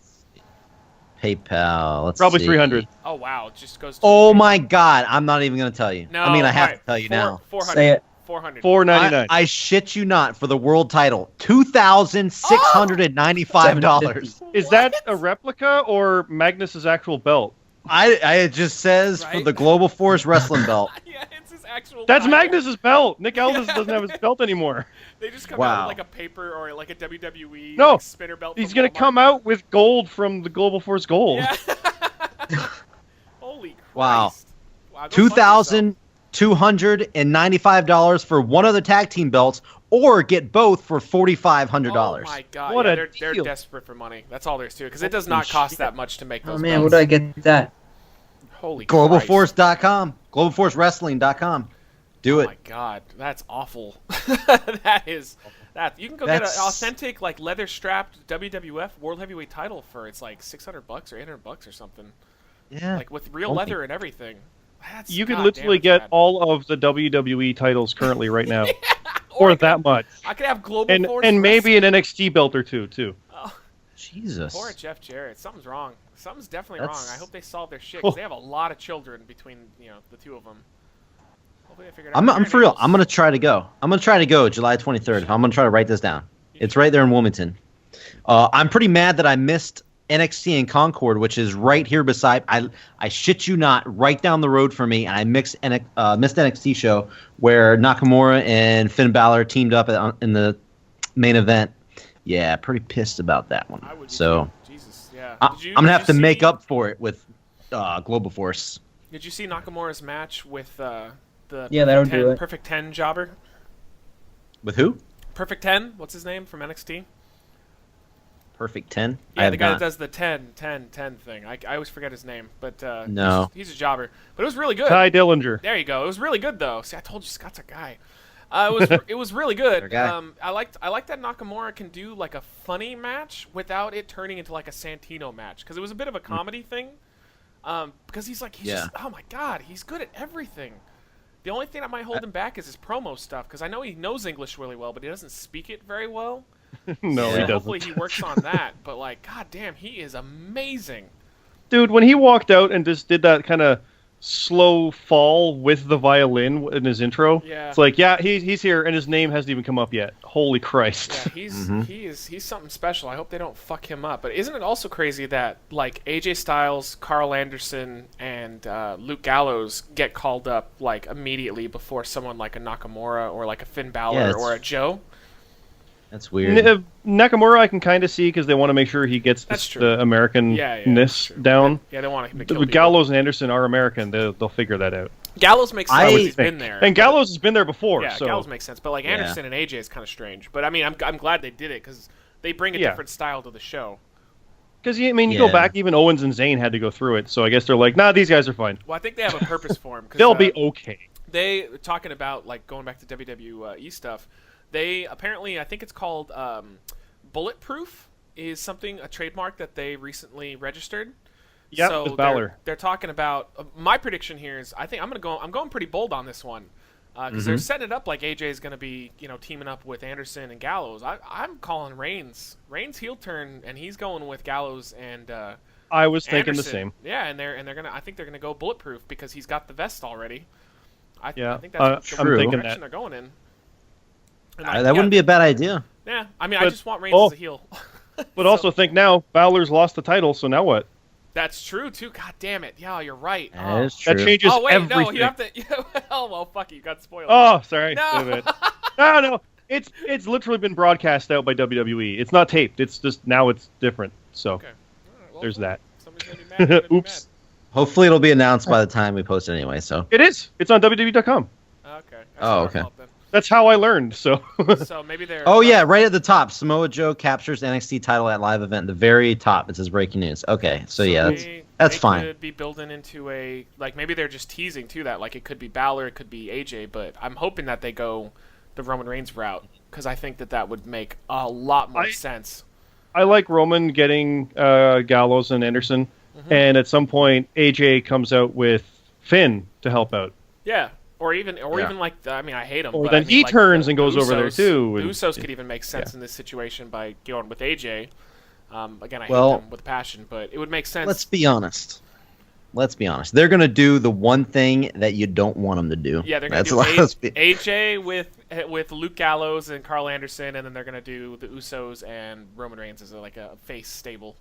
Speaker 2: PayPal. Let's
Speaker 8: probably
Speaker 2: see.
Speaker 8: 300.
Speaker 3: Oh wow, it just goes.
Speaker 2: Oh my god, I'm not even gonna tell you.
Speaker 3: No,
Speaker 2: I mean I have to tell you now.
Speaker 3: 400.
Speaker 4: Say it.
Speaker 3: 400.
Speaker 8: $4.99.
Speaker 2: I shit you not, for the world title, $2,695.
Speaker 8: Is that a replica or Magnus's actual belt?
Speaker 2: It just says for the Global Force wrestling belt.
Speaker 3: Yeah, it's his actual.
Speaker 8: That's
Speaker 3: title.
Speaker 8: Magnus's belt. Nick Aldis doesn't have his belt anymore.
Speaker 3: They just come out
Speaker 2: Wow.
Speaker 3: with like a paper or like a WWE
Speaker 8: No,
Speaker 3: like, spinner belt.
Speaker 8: He's
Speaker 3: from
Speaker 8: gonna
Speaker 3: Walmart.
Speaker 8: come out with gold from the Global Force Gold.
Speaker 3: Yeah. Holy Christ.
Speaker 2: Wow.
Speaker 3: Wow, go fuck yourself.
Speaker 2: $2,295 for one of the tag team belts, or get both for $4,500.
Speaker 3: Oh my god!
Speaker 8: What
Speaker 3: yeah,
Speaker 8: a
Speaker 3: they're
Speaker 8: deal.
Speaker 3: desperate for money. That's all there is to it because it does not cost that much to make those.
Speaker 4: Oh man,
Speaker 3: belts.
Speaker 4: would I get that?
Speaker 3: Holy Christ.
Speaker 2: GlobalForce.com, GlobalForceWrestling.com. Do
Speaker 3: Oh
Speaker 2: it.
Speaker 3: my god, that's awful. that is that you can go get an
Speaker 2: That's-
Speaker 3: authentic like leather strapped WWF World Heavyweight title for it's like $600 or $800 or something.
Speaker 2: Yeah.
Speaker 3: Like with real
Speaker 2: Only.
Speaker 3: leather and everything. That's,
Speaker 8: You could
Speaker 3: God
Speaker 8: literally
Speaker 3: damn, it's
Speaker 8: get
Speaker 3: bad.
Speaker 8: all of the WWE titles currently right now,
Speaker 3: Or
Speaker 8: or
Speaker 3: I
Speaker 8: that much,
Speaker 3: I could have Global
Speaker 8: and
Speaker 3: Force
Speaker 8: maybe an NXT belt or two too.
Speaker 2: Jesus.
Speaker 3: Poor Jeff Jarrett. Something's wrong. Something's definitely
Speaker 2: That's-
Speaker 3: wrong. I hope they solve their shit 'cause they have a lot of children between the two of them. Hopefully they figure it out.
Speaker 2: I'm for real. I'm going to try to go. I'm going to try to go July 23rd. I'm going to try to write this down. It's right there in Wilmington. I'm pretty mad that I missed NXT in Concord, which is right here beside. I shit you not, right down the road from me, and I missed NXT show where Nakamura and Finn Balor teamed up in the main event. Yeah, pretty pissed about that one.
Speaker 3: I would be
Speaker 2: So
Speaker 3: too. Jesus, yeah.
Speaker 2: I'm gonna have to make up for it with Global Force.
Speaker 3: Did you see Nakamura's match with the
Speaker 4: Yeah, that'll do it.
Speaker 3: Perfect 10 jobber?
Speaker 2: With who?
Speaker 3: Perfect 10? What's his name from NXT?
Speaker 2: Perfect 10. I
Speaker 3: Yeah,
Speaker 2: have
Speaker 3: the guy
Speaker 2: not.
Speaker 3: that does the 10 thing. I always forget his name, but
Speaker 2: No.
Speaker 3: he's a jobber. But it was really good.
Speaker 8: Ty Dillinger.
Speaker 3: There you go. It was really good though. See, I told you Scott's a guy. It was really good.
Speaker 2: Our guy.
Speaker 3: I liked that Nakamura can do like a funny match without it turning into like a Santino match because it was a bit of a comedy thing. Because he's just oh my god, he's good at everything. The only thing that might hold him back is his promo stuff because I know he knows English really well, but he doesn't speak it very well.
Speaker 8: No,
Speaker 3: So
Speaker 8: he
Speaker 3: hopefully
Speaker 8: doesn't.
Speaker 3: he works on that. But like, god damn, he is amazing.
Speaker 8: Dude, when he walked out and just did that kind of slow fall with the violin in his intro,
Speaker 3: Yeah.
Speaker 8: it's like, yeah, he's here, and his name hasn't even come up yet. Holy Christ.
Speaker 3: Yeah, he's something special. I hope they don't fuck him up. But isn't it also crazy that like AJ Styles, Carl Anderson, and Luke Gallows get called up like immediately before someone like a Nakamura or like a Finn Balor
Speaker 2: Yeah,
Speaker 3: or a Joe?
Speaker 2: That's weird.
Speaker 8: Nakamura I can kind of see because they want to make sure he gets
Speaker 3: That's true.
Speaker 8: the American-ness
Speaker 3: Yeah, that's true.
Speaker 8: down.
Speaker 3: Yeah, they want him to kill
Speaker 8: The
Speaker 3: people.
Speaker 8: Gallows and Anderson are American. They'll figure that out.
Speaker 3: Gallows makes sense
Speaker 2: I
Speaker 3: 'cause
Speaker 2: would
Speaker 3: he's been there.
Speaker 8: And Gallows has been there before.
Speaker 3: Yeah,
Speaker 8: so
Speaker 3: Gallows makes sense. But like
Speaker 2: Yeah.
Speaker 3: Anderson and AJ is kind of strange. But I mean, I'm glad they did it because they bring a
Speaker 8: Yeah.
Speaker 3: different style to the show.
Speaker 8: Because you go
Speaker 2: Yeah.
Speaker 8: back, even Owens and Zayn had to go through it. So I guess they're like, nah, these guys are fine.
Speaker 3: Well, I think they have a purpose for him.
Speaker 8: They'll be okay.
Speaker 3: They talking about like going back to WWE stuff. They apparently, I think it's called Bulletproof, is a trademark that they recently registered.
Speaker 8: Yep,
Speaker 3: so
Speaker 8: with Balor.
Speaker 3: they're talking about. My prediction here is I think I'm going pretty bold on this one because they're setting it up like AJ is going to be teaming up with Anderson and Gallows. I'm calling Reigns heel turn, and he's going with Gallows and.
Speaker 8: I was thinking
Speaker 3: Anderson.
Speaker 8: the same.
Speaker 3: Yeah, and they're gonna. I think they're gonna go bulletproof because he's got the vest already. I
Speaker 8: Yeah,
Speaker 3: think that's the
Speaker 2: I'm
Speaker 8: thinking
Speaker 3: direction
Speaker 8: that.
Speaker 3: they're going in. And
Speaker 2: That wouldn't be a bad idea.
Speaker 3: Yeah, I mean, I
Speaker 8: But-
Speaker 3: just want Reigns
Speaker 8: oh.
Speaker 3: as a heel.
Speaker 8: But also think now, Balor's lost the title, so now what?
Speaker 3: That's true too. God damn it! Yeah, you're right.
Speaker 2: That is true.
Speaker 8: That changes
Speaker 3: Oh wait,
Speaker 8: everything.
Speaker 3: no, you have to. Oh well, fuck you. Got spoiled.
Speaker 8: Oh, sorry.
Speaker 3: No.
Speaker 8: Damn it. No. It's literally been broadcast out by WWE. It's not taped. It's just now it's different. So
Speaker 3: Okay. All right, well,
Speaker 8: there's that.
Speaker 3: Somebody's gonna be mad. They're gonna be
Speaker 8: Oops.
Speaker 2: Hopefully it'll be announced by the time we post it anyway. So
Speaker 8: It is. It's on WWE.com.
Speaker 3: mad. Okay. That's
Speaker 2: Oh,
Speaker 3: our
Speaker 2: okay.
Speaker 3: fault then.
Speaker 8: That's how I learned. So
Speaker 3: So maybe they're.
Speaker 2: Oh yeah, right at the top, Samoa Joe captures NXT title at live event. The very top, it says breaking news. Okay, so yeah, that's
Speaker 3: they
Speaker 2: fine.
Speaker 3: Could be building into a maybe they're just teasing to that. Like it could be Balor, it could be AJ, but I'm hoping that they go the Roman Reigns route because I think that would make a lot more sense.
Speaker 8: I like Roman getting Gallows and Anderson, and at some point AJ comes out with Finn to help out.
Speaker 3: Yeah. Or even like I mean I hate him.
Speaker 8: Or
Speaker 3: but
Speaker 8: then
Speaker 3: I mean,
Speaker 8: he
Speaker 3: like,
Speaker 8: turns
Speaker 3: the
Speaker 8: and goes over there,
Speaker 3: Usos-
Speaker 8: too,
Speaker 3: The
Speaker 8: and-
Speaker 3: Usos could even make sense
Speaker 8: Yeah.
Speaker 3: in this situation by going with AJ. Again, I
Speaker 2: Well,
Speaker 3: hate them with passion, but it would make sense.
Speaker 2: Let's be honest. They're gonna do the one thing that you don't want them to do.
Speaker 3: Yeah, they're gonna
Speaker 2: That's
Speaker 3: do
Speaker 2: what- let's be-
Speaker 3: AJ with Luke Gallows and Carl Anderson, and then they're gonna do the Usos and Roman Reigns as a face stable.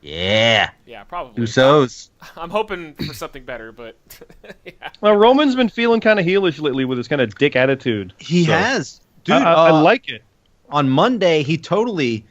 Speaker 2: Yeah.
Speaker 3: Yeah, probably.
Speaker 2: Usos.
Speaker 3: I'm hoping for something better, but yeah.
Speaker 8: Well, Roman's been feeling kind of heelish lately with his kind of dick attitude.
Speaker 2: He
Speaker 8: So,
Speaker 2: has. Dude,
Speaker 8: I like it.
Speaker 2: on Monday, he totally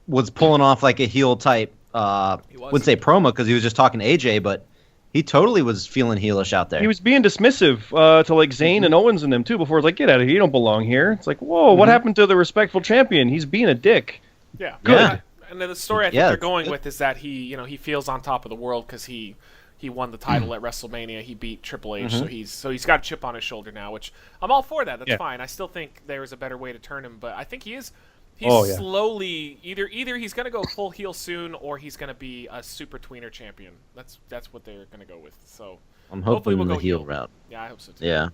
Speaker 2: was pulling off like a heel type. Wouldn't say promo because he was just talking to AJ, but he totally was feeling heelish out there.
Speaker 8: He was being dismissive to like Zayn and Owens and them too before. Like, get out of here, you don't belong here. It's like, whoa, what happened to the respectful champion? He's being a dick.
Speaker 3: Yeah.
Speaker 8: Good.
Speaker 3: Yeah. And then the story I think
Speaker 2: Yeah,
Speaker 3: they're going
Speaker 2: good.
Speaker 3: with is that he feels on top of the world because he won the title at WrestleMania. He beat Triple H, so he's got a chip on his shoulder now, which I'm all for that. That's fine. I still think there is a better way to turn him, but I think he's slowly either he's going to go full heel soon or he's going to be a super tweener champion. That's what they're going to go with. So
Speaker 2: I'm
Speaker 3: hopefully
Speaker 2: hoping
Speaker 3: we'll
Speaker 2: the
Speaker 3: go
Speaker 2: heel route.
Speaker 3: Yeah, I hope so too.
Speaker 2: Yeah.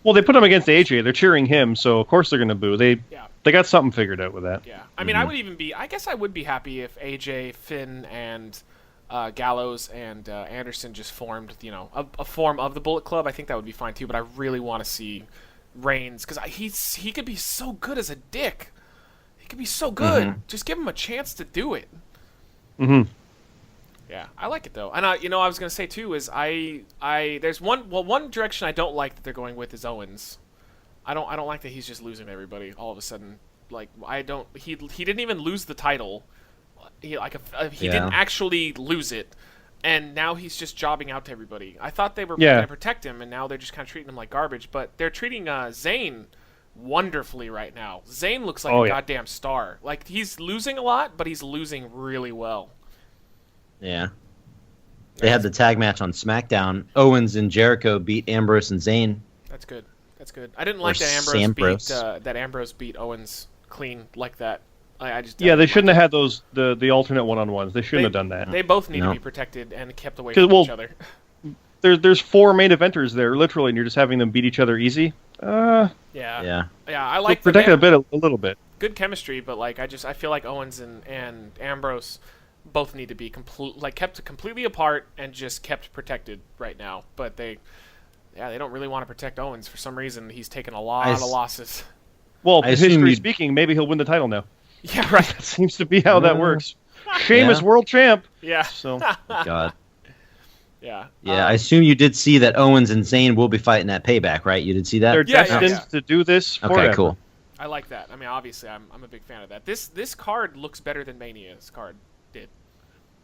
Speaker 8: Well, they put him against AJ. They're cheering him, so of course they're going to boo. They got something figured out with that.
Speaker 3: Yeah, I mean, I guess I would be happy if AJ, Finn, and Gallows and Anderson just formed, a form of the Bullet Club. I think that would be fine too. But I really want to see Reigns because he could be so good as a dick. He could be so good. Just give him a chance to do it.
Speaker 8: Mm-hmm.
Speaker 3: Yeah, I like it though. And I was gonna say too is there's one direction I don't like that they're going with is Owens. I don't like that he's just losing to everybody all of a sudden. Like he didn't even lose the title. He didn't actually lose it, and now he's just jobbing out to everybody. I thought they were going to protect him, and now they're just kind of treating him like garbage. But they're treating Zayn wonderfully right now. Zayn looks like a goddamn star. Like he's losing a lot, but he's losing really well.
Speaker 2: Yeah. They had the tag match on SmackDown. Owens and Jericho beat Ambrose and Zayn.
Speaker 3: That's good. That's good. I didn't like that Ambrose beat Owens clean like that.
Speaker 8: They shouldn't have had those the alternate one-on-ones. They shouldn't have done that.
Speaker 3: They both need to be protected and kept away from each other.
Speaker 8: There's 4 main eventers there, literally, and you're just having them beat each other easy.
Speaker 3: Yeah. I like
Speaker 8: protect a little bit.
Speaker 3: Good chemistry, but I feel like Owens and Ambrose both need to be kept completely apart and just kept protected right now. But they don't really want to protect Owens for some reason. He's taken a lot of losses.
Speaker 8: Well, history speaking, maybe he'll win the title now.
Speaker 3: Yeah, right.
Speaker 8: That seems to be how that works. Sheamus world champ.
Speaker 3: Yeah.
Speaker 8: So.
Speaker 2: God.
Speaker 3: Yeah.
Speaker 2: Yeah, I assume you did see that Owens and Zayn will be fighting at Payback, right? You did see that?
Speaker 8: They're destined to do this forever.
Speaker 2: Okay, cool.
Speaker 3: I like that. I mean, obviously, I'm a big fan of that. This card looks better than Mania's card did.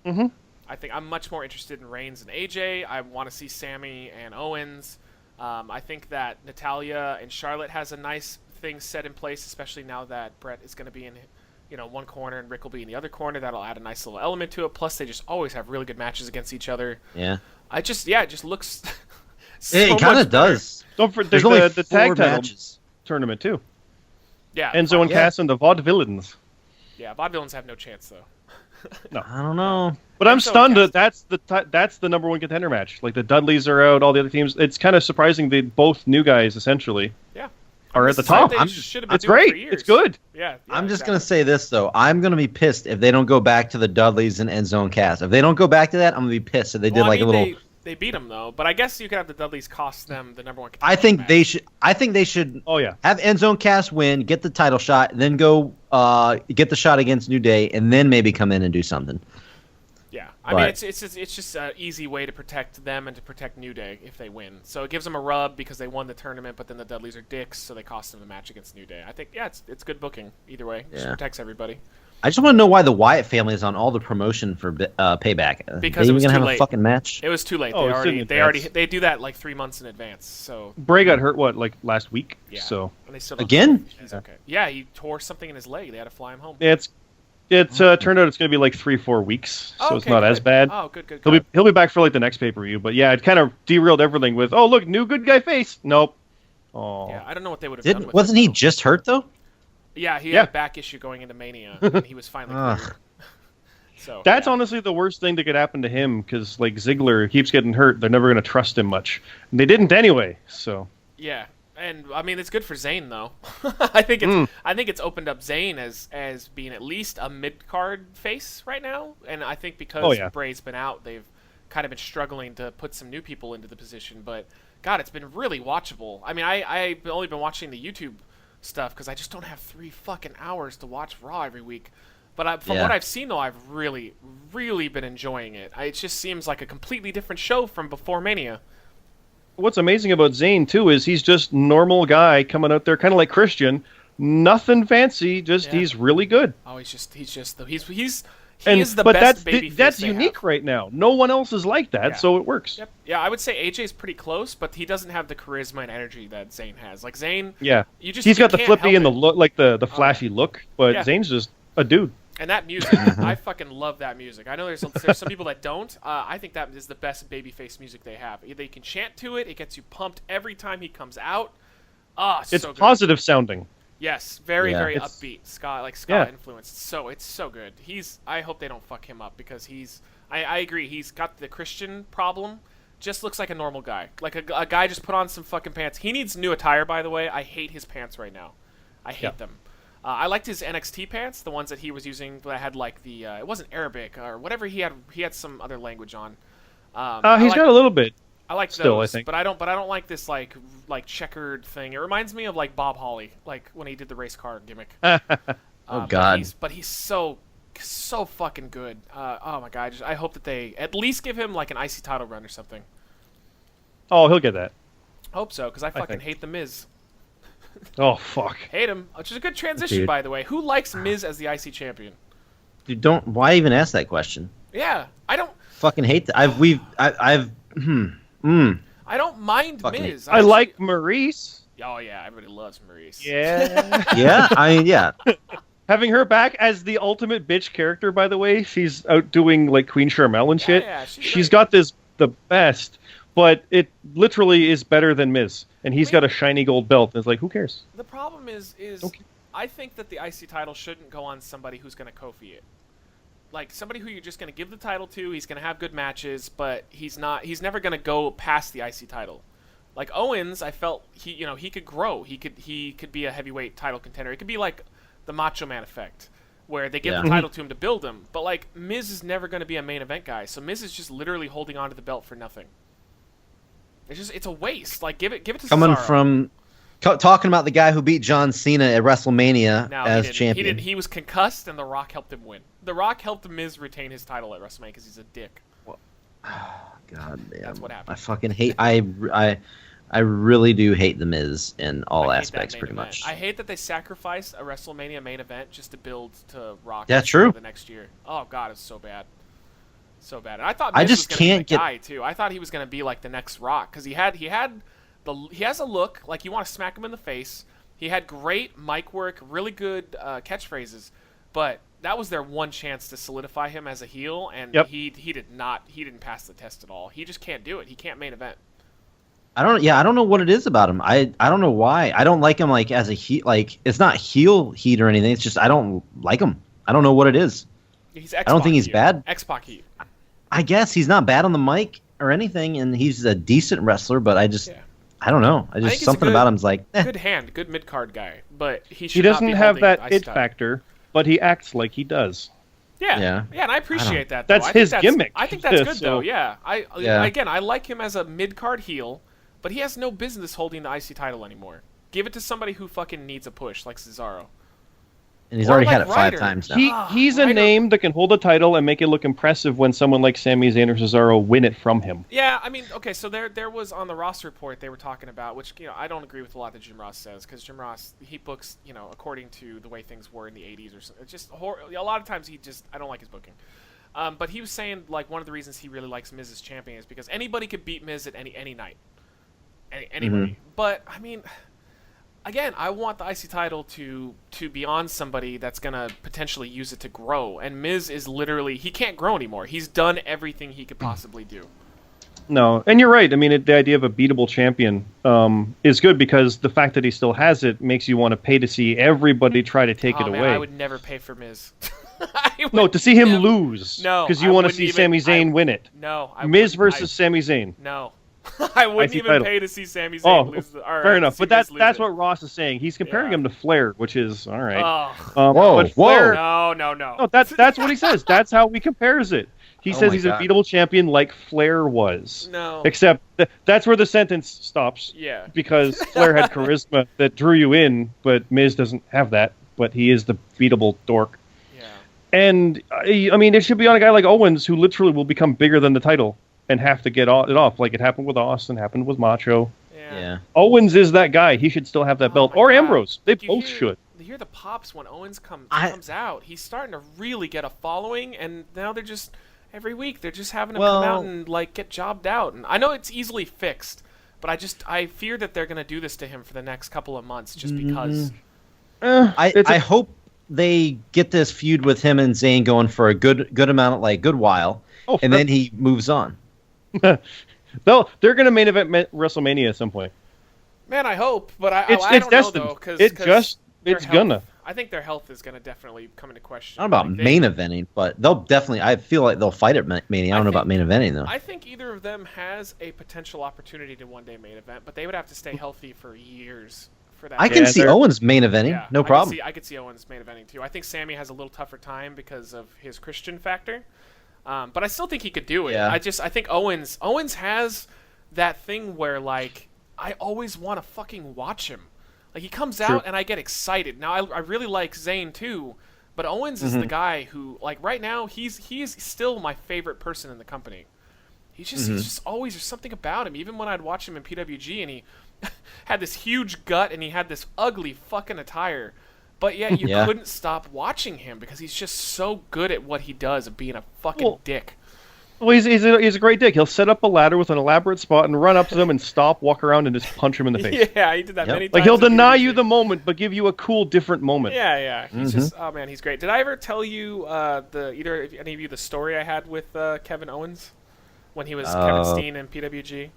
Speaker 8: Mm-hmm.
Speaker 3: I think I'm much more interested in Reigns and AJ. I want to see Sammy and Owens. I think that Natalya and Charlotte has a nice thing set in place, especially now that Brett is going to be in one corner and Rick will be in the other corner. That'll add a nice little element to it. Plus, they just always have really good matches against each other.
Speaker 2: Yeah.
Speaker 3: It just looks.
Speaker 2: It kind of does.
Speaker 8: Don't forget
Speaker 2: There's only
Speaker 8: the tag title
Speaker 2: matches.
Speaker 8: tournament too.
Speaker 3: Yeah.
Speaker 8: Enzo and Cass and the Vaudevillains.
Speaker 3: Yeah, Vaudevillains have no chance though.
Speaker 2: No, I don't know.
Speaker 8: But I'm stunned that that's the number one contender match. Like the Dudleys are out, all the other teams. It's kind of surprising that both new guys essentially are at the top. It's great. It's good.
Speaker 3: Yeah.
Speaker 2: I'm just gonna say this though. I'm gonna be pissed if they don't go back to the Dudleys and Enzo and Cass. If they don't go back to that, I'm gonna be pissed. If they did a little.
Speaker 3: They beat them though, but I guess you could have the Dudleys cost them the number one.
Speaker 2: I think they should.
Speaker 8: Oh yeah.
Speaker 2: Have Enzo and Cass win, get the title shot, then go get the shot against New Day, and then maybe come in and do something.
Speaker 3: Yeah, I mean it's just an easy way to protect them and to protect New Day if they win. So it gives them a rub because they won the tournament, but then the Dudleys are dicks, so they cost them the match against New Day. I think it's good booking either way. It just protects everybody.
Speaker 2: I just want to know why the Wyatt family is on all the promotion for Payback.
Speaker 3: Because
Speaker 2: they
Speaker 3: it was
Speaker 2: even
Speaker 3: too
Speaker 2: have
Speaker 3: late.
Speaker 2: a fucking match.
Speaker 3: It was too late.
Speaker 8: Oh,
Speaker 3: they do that like 3 months in advance. So
Speaker 8: Bray got hurt last week.
Speaker 3: Yeah.
Speaker 8: So
Speaker 3: and they still don't
Speaker 2: again?
Speaker 3: He's okay. Yeah, he tore something in his leg. They had to fly him home.
Speaker 8: it's turned out it's going to be like 3-4 weeks, so it's not as bad.
Speaker 3: Oh, good.
Speaker 8: He'll be back for like the next pay-per-view, but yeah, it kind of derailed everything with look, new good guy face. Nope. Oh.
Speaker 3: Yeah, I don't know what they would have done with
Speaker 2: Wasn't
Speaker 3: him,
Speaker 2: he
Speaker 3: though.
Speaker 2: just hurt though?
Speaker 3: Yeah, he had a back issue going into Mania, and he was finally cleared. So
Speaker 8: That's honestly the worst thing that could happen to him because like Ziggler keeps getting hurt. They're never going to trust him much, and they didn't anyway. So
Speaker 3: yeah, and I mean it's good for Zayn though. I think it's opened up Zayn as being at least a mid card face right now, and I think because Bray's been out, they've kind of been struggling to put some new people into the position. But God, it's been really watchable. I mean, I've only been watching the YouTube stuff because I just don't have 3 fucking hours to watch Raw every week. But from
Speaker 2: Yeah.
Speaker 3: what I've seen, though, I've really, really been enjoying it. It just seems like a completely different show from before Mania.
Speaker 8: What's amazing about Zayn too is he's just normal guy coming out there, kind of like Christian, nothing fancy. Just
Speaker 3: Yeah.
Speaker 8: he's really good.
Speaker 3: Oh, he is the
Speaker 8: but
Speaker 3: best baby
Speaker 8: that's
Speaker 3: face they
Speaker 8: unique
Speaker 3: have.
Speaker 8: right now. No one else is like that,
Speaker 3: Yeah.
Speaker 8: so it works.
Speaker 3: Yep. Yeah, I would say AJ's pretty close, but he doesn't have the charisma and energy that Zayn has. Like Zayn,
Speaker 8: Yeah,
Speaker 3: he's
Speaker 8: got the
Speaker 3: can't
Speaker 8: flippy
Speaker 3: help
Speaker 8: and the
Speaker 3: it.
Speaker 8: look, like the flashy look, but
Speaker 3: Yeah.
Speaker 8: Zayn's just a dude.
Speaker 3: And that music, I fucking love that music. I know there's some people that don't. I think that is the best babyface music they have. They can chant to it. It gets you pumped every time he comes out.
Speaker 8: It's
Speaker 3: so good.
Speaker 8: positive sounding.
Speaker 3: Yes, very
Speaker 2: Yeah.
Speaker 3: very
Speaker 8: It's-
Speaker 3: upbeat. Ska
Speaker 8: Yeah.
Speaker 3: influenced. It's so good. I hope they don't fuck him up because I agree. He's got the Christian problem. Just looks like a normal guy. Like a guy just put on some fucking pants. He needs new attire, by the way. I hate his pants right now. I hate them. I liked his NXT pants, the ones that he was using that had like the it wasn't Arabic or whatever he had. He had some other language on.
Speaker 8: He's got a little bit.
Speaker 3: I like
Speaker 8: still,
Speaker 3: those,
Speaker 8: I think.
Speaker 3: but I don't like this like checkered thing. It reminds me of like Bob Holly, like when he did the race car gimmick.
Speaker 2: Oh, God.
Speaker 3: But he's so fucking good. Oh my god, I hope that they at least give him like an IC title run or something.
Speaker 8: Oh, he'll get that.
Speaker 3: Hope so, because I fucking
Speaker 8: think.
Speaker 3: hate the Miz.
Speaker 8: Oh fuck.
Speaker 3: Hate him, which is a good transition,
Speaker 2: Dude.
Speaker 3: by the way. Who likes Miz as the IC champion?
Speaker 2: Dude, why even ask that question?
Speaker 3: Yeah, I don't
Speaker 2: Fucking hate that. I
Speaker 3: don't mind
Speaker 2: Fucking
Speaker 3: Miz.
Speaker 8: I like Maurice.
Speaker 3: Oh yeah, everybody loves Maurice.
Speaker 8: Yeah.
Speaker 2: Yeah, I mean, yeah.
Speaker 8: Having her back as the ultimate bitch character, by the way, she's out doing like Queen Charmel and shit.
Speaker 3: Yeah, she's
Speaker 8: She's
Speaker 3: great.
Speaker 8: got the best, but it literally is better than Miz, and he's got a shiny gold belt. And it's like, who cares?
Speaker 3: The problem is
Speaker 8: Okay.
Speaker 3: I think that the IC title shouldn't go on somebody who's going to Kofi it. Like somebody who you're just going to give the title to, he's going to have good matches, but he's never going to go past the IC title. Like Owens, I felt he could grow. He could be a heavyweight title contender. It could be like the Macho Man effect where they give
Speaker 2: Yeah.
Speaker 3: the title to him to build him. But like Miz is never going to be a main event guy. So Miz is just literally holding on to the belt for nothing. It's a waste. Like give it to
Speaker 2: Coming
Speaker 3: Cesaro.
Speaker 2: from talking about the guy who beat John Cena at WrestleMania
Speaker 3: No,
Speaker 2: as
Speaker 3: he didn't.
Speaker 2: champion.
Speaker 3: He didn't. He was concussed, and The Rock helped him win. The Rock helped Miz retain his title at WrestleMania because he's a dick.
Speaker 2: God damn.
Speaker 3: That's what happened.
Speaker 2: I fucking hate. I really do hate the Miz in all
Speaker 3: I hate that
Speaker 2: aspects,
Speaker 3: main
Speaker 2: pretty
Speaker 3: event.
Speaker 2: much.
Speaker 3: I hate that they sacrificed a WrestleMania main event just to build to Rock.
Speaker 2: That's
Speaker 3: for
Speaker 2: true.
Speaker 3: The next year. Oh God, it's so bad. So bad. And I thought
Speaker 2: I
Speaker 3: Miz
Speaker 2: just
Speaker 3: was gonna
Speaker 2: can't
Speaker 3: be the
Speaker 2: get-
Speaker 3: guy too. I thought he was gonna be like the next Rock because he has a look like you want to smack him in the face. He had great mic work, really good catchphrases, but that was their one chance to solidify him as a heel, and
Speaker 8: Yep.
Speaker 3: he didn't pass the test at all. He just can't do it. He can't main event.
Speaker 2: I don't know what it is about him. I don't know why. I don't like him like as a heel. Like it's not heel heat or anything. It's just I don't like him. I don't know what it is.
Speaker 3: He's
Speaker 2: I don't think he's bad.
Speaker 3: X-Pac heat.
Speaker 2: I guess he's not bad on the mic or anything, and he's a decent wrestler. But I just
Speaker 3: Yeah.
Speaker 2: I don't know. I
Speaker 3: think
Speaker 2: just
Speaker 3: he's a
Speaker 2: something
Speaker 3: good-
Speaker 2: about him's like
Speaker 3: Good hand, good mid card guy, but he should
Speaker 8: He doesn't
Speaker 3: not be
Speaker 8: have
Speaker 3: holding
Speaker 8: that
Speaker 3: the
Speaker 8: it
Speaker 3: IC title.
Speaker 8: factor, but he acts like he does.
Speaker 3: Yeah, and I appreciate that. Though.
Speaker 8: That's
Speaker 3: I think
Speaker 8: his gimmick.
Speaker 3: I think that's good
Speaker 8: So-
Speaker 3: though. Yeah,
Speaker 2: Yeah.
Speaker 3: Again, I like him as a mid card heel, but he has no business holding the IC title anymore. Give it to somebody who fucking needs a push, like Cesaro.
Speaker 2: and he's
Speaker 3: Or
Speaker 2: already
Speaker 3: like
Speaker 2: had it 5
Speaker 3: Ryder.
Speaker 2: times now.
Speaker 8: He's a
Speaker 3: Ryder.
Speaker 8: name that can hold a title and make it look impressive when someone like Sami Zayn or Cesaro win it from him.
Speaker 3: Yeah, I mean, okay, so there was on the Ross report they were talking about, which I don't agree with a lot that Jim Ross says, because Jim Ross he books according to the way things were in the '80s or something. It's just a lot of times I don't like his booking. But he was saying like one of the reasons he really likes Miz as champion is because anybody could beat Miz at any night, anybody. But I mean, again, I want the IC title to be on somebody that's gonna potentially use it to grow. And Miz is literally he can't grow anymore. He's done everything he could possibly do.
Speaker 8: No, and you're right. I mean, the idea of a beatable champion is good because the fact that he still has it makes you want to pay to see everybody try to take it
Speaker 3: Man,
Speaker 8: away.
Speaker 3: I would never pay for Miz.
Speaker 8: No, to see him lose.
Speaker 3: No,
Speaker 8: because
Speaker 3: I
Speaker 8: you want to
Speaker 3: wouldn't
Speaker 8: see
Speaker 3: even-
Speaker 8: Sami Zayn win it.
Speaker 3: No, I
Speaker 8: Miz
Speaker 3: wouldn't-
Speaker 8: versus Sami Zayn.
Speaker 3: No, I wouldn't
Speaker 8: IC
Speaker 3: even
Speaker 8: title.
Speaker 3: pay to see Sami Zayn
Speaker 8: Oh,
Speaker 3: lose.
Speaker 8: fair enough. But that's
Speaker 3: lose it.
Speaker 8: what Ross is saying. He's comparing
Speaker 3: Yeah.
Speaker 8: him to Flair, which is all right.
Speaker 3: Oh,
Speaker 2: Whoa,
Speaker 8: but Flair,
Speaker 3: no.
Speaker 8: no, that's what he says. That's how he compares it. He says
Speaker 2: my
Speaker 8: he's
Speaker 2: God.
Speaker 8: a beatable champion like Flair was.
Speaker 3: No.
Speaker 8: Except that's where the sentence stops.
Speaker 3: Yeah.
Speaker 8: Because Flair had charisma that drew you in, but Miz doesn't have that. But he is the beatable dork.
Speaker 3: Yeah.
Speaker 8: And I mean, it should be on a guy like Owens, who literally will become bigger than the title and have to get it off, like it happened with Austin, happened with Macho.
Speaker 2: Yeah.
Speaker 8: Owens is that guy. He should still have that belt, or Ambrose. They both should.
Speaker 3: You hear the pops when Owens comes out. He's starting to really get a following, and now they're just every week they're just having him come out and like get jobbed out. And I know it's easily fixed, but I fear that they're gonna do this to him for the next couple of months just because.
Speaker 2: I hope they get this feud with him and Zayn going for a good amount, like good while, and then he moves on.
Speaker 8: They're gonna main event WrestleMania at some point.
Speaker 3: Man, I hope, but I don't
Speaker 8: destined.
Speaker 3: know though,
Speaker 8: It's gonna.
Speaker 3: I think their health is gonna definitely come into question.
Speaker 2: I don't know about main eventing, but they'll definitely. I feel like they'll fight at Mania. I don't know about main eventing though.
Speaker 3: I think either of them has a potential opportunity to one day main event, but they would have to stay healthy for years for that.
Speaker 2: I can see Owens main eventing, no problem.
Speaker 3: I could see Owens main eventing too. I think Sammy has a little tougher time because of his Christian factor, but I still think he could do it.
Speaker 2: Yeah.
Speaker 3: I think Owens has that thing where like I always want to fucking watch him. Like he comes out and I get excited. Now I really like Zayn too, but Owens is the guy who like right now he is still my favorite person in the company. He's just always there's something about him. Even when I'd watch him in PWG and he had this huge gut and he had this ugly fucking attire, but yet you couldn't stop watching him because he's just so good at what he does of being a fucking dick.
Speaker 8: Well, he's a great dick. He'll set up a ladder with an elaborate spot and run up to them and stop, walk around, and just punch him in the face.
Speaker 3: Yeah, he did that many times.
Speaker 8: Like he'll deny you the moment, but give you a cool, different moment.
Speaker 3: Yeah. He's just oh man, he's great. Did I ever tell you any of you the story I had with Kevin Owens when he was Kevin Steen in PWG?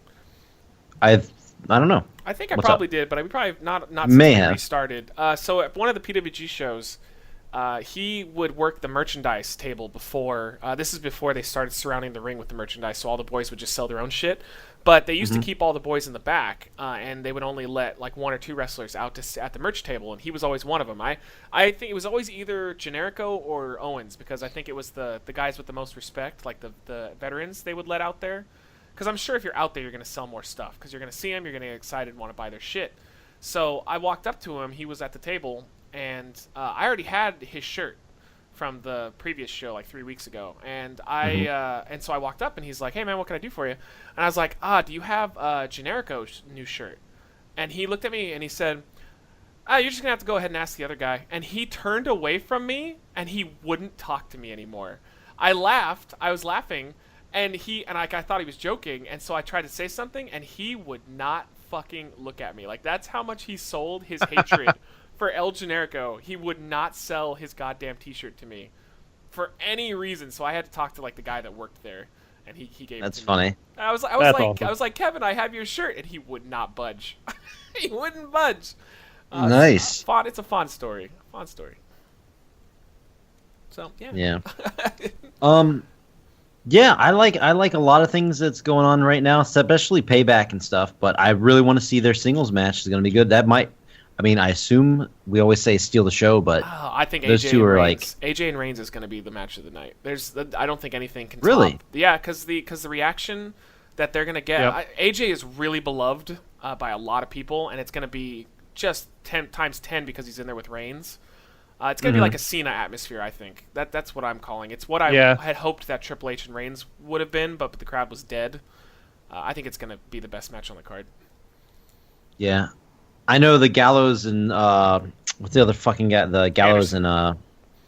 Speaker 2: I don't know.
Speaker 3: I think I probably did, but I probably not
Speaker 2: May
Speaker 3: since
Speaker 2: have.
Speaker 3: we restarted. So at one of the PWG shows, he would work the merchandise table before. This is before they started surrounding the ring with the merchandise, so all the boys would just sell their own shit. But they used to keep all the boys in the back, and they would only let like one or two wrestlers out at the merch table, and he was always one of them. I think it was always either Generico or Owens, because I think it was the guys with the most respect, like the veterans they would let out there. Because I'm sure if you're out there, you're going to sell more stuff, because you're going to see them, you're going to get excited and want to buy their shit. So I walked up to him, he was at the table, and I already had his shirt from the previous show like 3 weeks ago, and and so I walked up and he's like, "Hey man, what can I do for you?" And I was like, do you have Generico's new shirt?" And he looked at me and he said, "You're just gonna have to go ahead and ask the other guy." And he turned away from me and he wouldn't talk to me anymore. I laughed, I was laughing, and I thought he was joking, and so I tried to say something and he would not fucking look at me. Like that's how much he sold his hatred for El Generico. He would not sell his goddamn t-shirt to me for any reason. So I had to talk to like the guy that worked there, and he gave
Speaker 2: That's
Speaker 3: it to
Speaker 2: funny.
Speaker 3: me. I was like, "Kevin, I have your shirt," and he would not budge. He wouldn't budge.
Speaker 2: Nice.
Speaker 3: It's a fun story. So yeah.
Speaker 2: Yeah, I like a lot of things that's going on right now, especially Payback and stuff. But I really want to see their singles match. It's going to be good. That might. I mean, I assume we always say steal the show, but
Speaker 3: I think
Speaker 2: those
Speaker 3: AJ
Speaker 2: two
Speaker 3: and
Speaker 2: are
Speaker 3: Reigns, AJ and Reigns is going to be the match of the night. I don't think anything can
Speaker 2: really.
Speaker 3: Top. Yeah, because the reaction that they're going to get. Yep. AJ is really beloved by a lot of people, and it's going to be just 10 times 10 because he's in there with Reigns. It's going to be like a Cena atmosphere, I think. That's what I'm calling. It's what I had hoped that Triple H and Reigns would have been, but the crowd was dead. I think it's going to be the best match on the card.
Speaker 2: Yeah. I know the Gallows and what's the other fucking guy? The Gallows
Speaker 3: Anderson.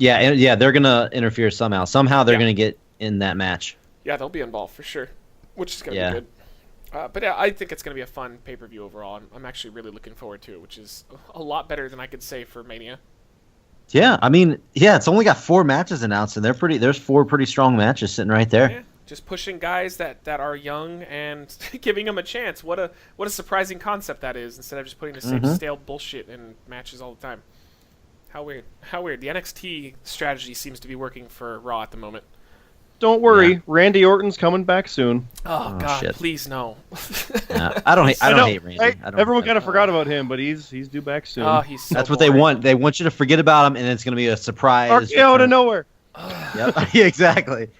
Speaker 2: and they're gonna interfere somehow. Somehow they're gonna get in that match.
Speaker 3: Yeah, they'll be involved for sure, which is gonna be good. But yeah, I think it's gonna be a fun pay-per-view overall. I'm actually really looking forward to it, which is a lot better than I could say for Mania.
Speaker 2: Yeah, I mean, it's only got 4 matches announced, and there's 4 pretty strong matches sitting right there.
Speaker 3: Yeah. Just pushing guys that are young and giving them a chance. What a surprising concept that is, instead of just putting the same stale bullshit in matches all the time. How weird. The NXT strategy seems to be working for Raw at the moment.
Speaker 8: Don't worry, Randy Orton's coming back soon.
Speaker 3: Oh God,
Speaker 2: shit.
Speaker 3: Please no.
Speaker 2: I don't hate Randy.
Speaker 8: Right? Everyone kind of forgot about him, but he's due back soon.
Speaker 3: Oh, he's so
Speaker 2: That's what
Speaker 3: boring.
Speaker 2: they want. They want you to forget about him, and it's going to be a surprise.
Speaker 8: Out of nowhere.
Speaker 2: Yep. Exactly.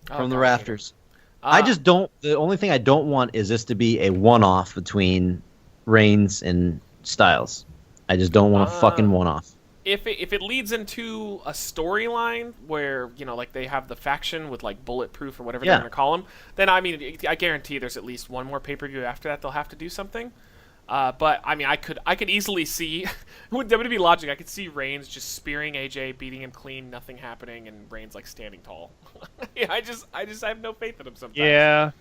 Speaker 2: From the rafters. I just don't. The only thing I don't want is this to be a one-off between Reigns and Styles. I just don't want a fucking one-off.
Speaker 3: if it leads into a storyline where like they have the faction with like Bulletproof or whatever they're gonna call them, then I mean I guarantee there's at least one more pay-per-view after that they'll have to do something. But I mean I could easily see with WWE logic I could see Reigns just spearing AJ, beating him clean, nothing happening, and Reigns like standing tall. Yeah, I have no faith in him sometimes.
Speaker 8: Yeah.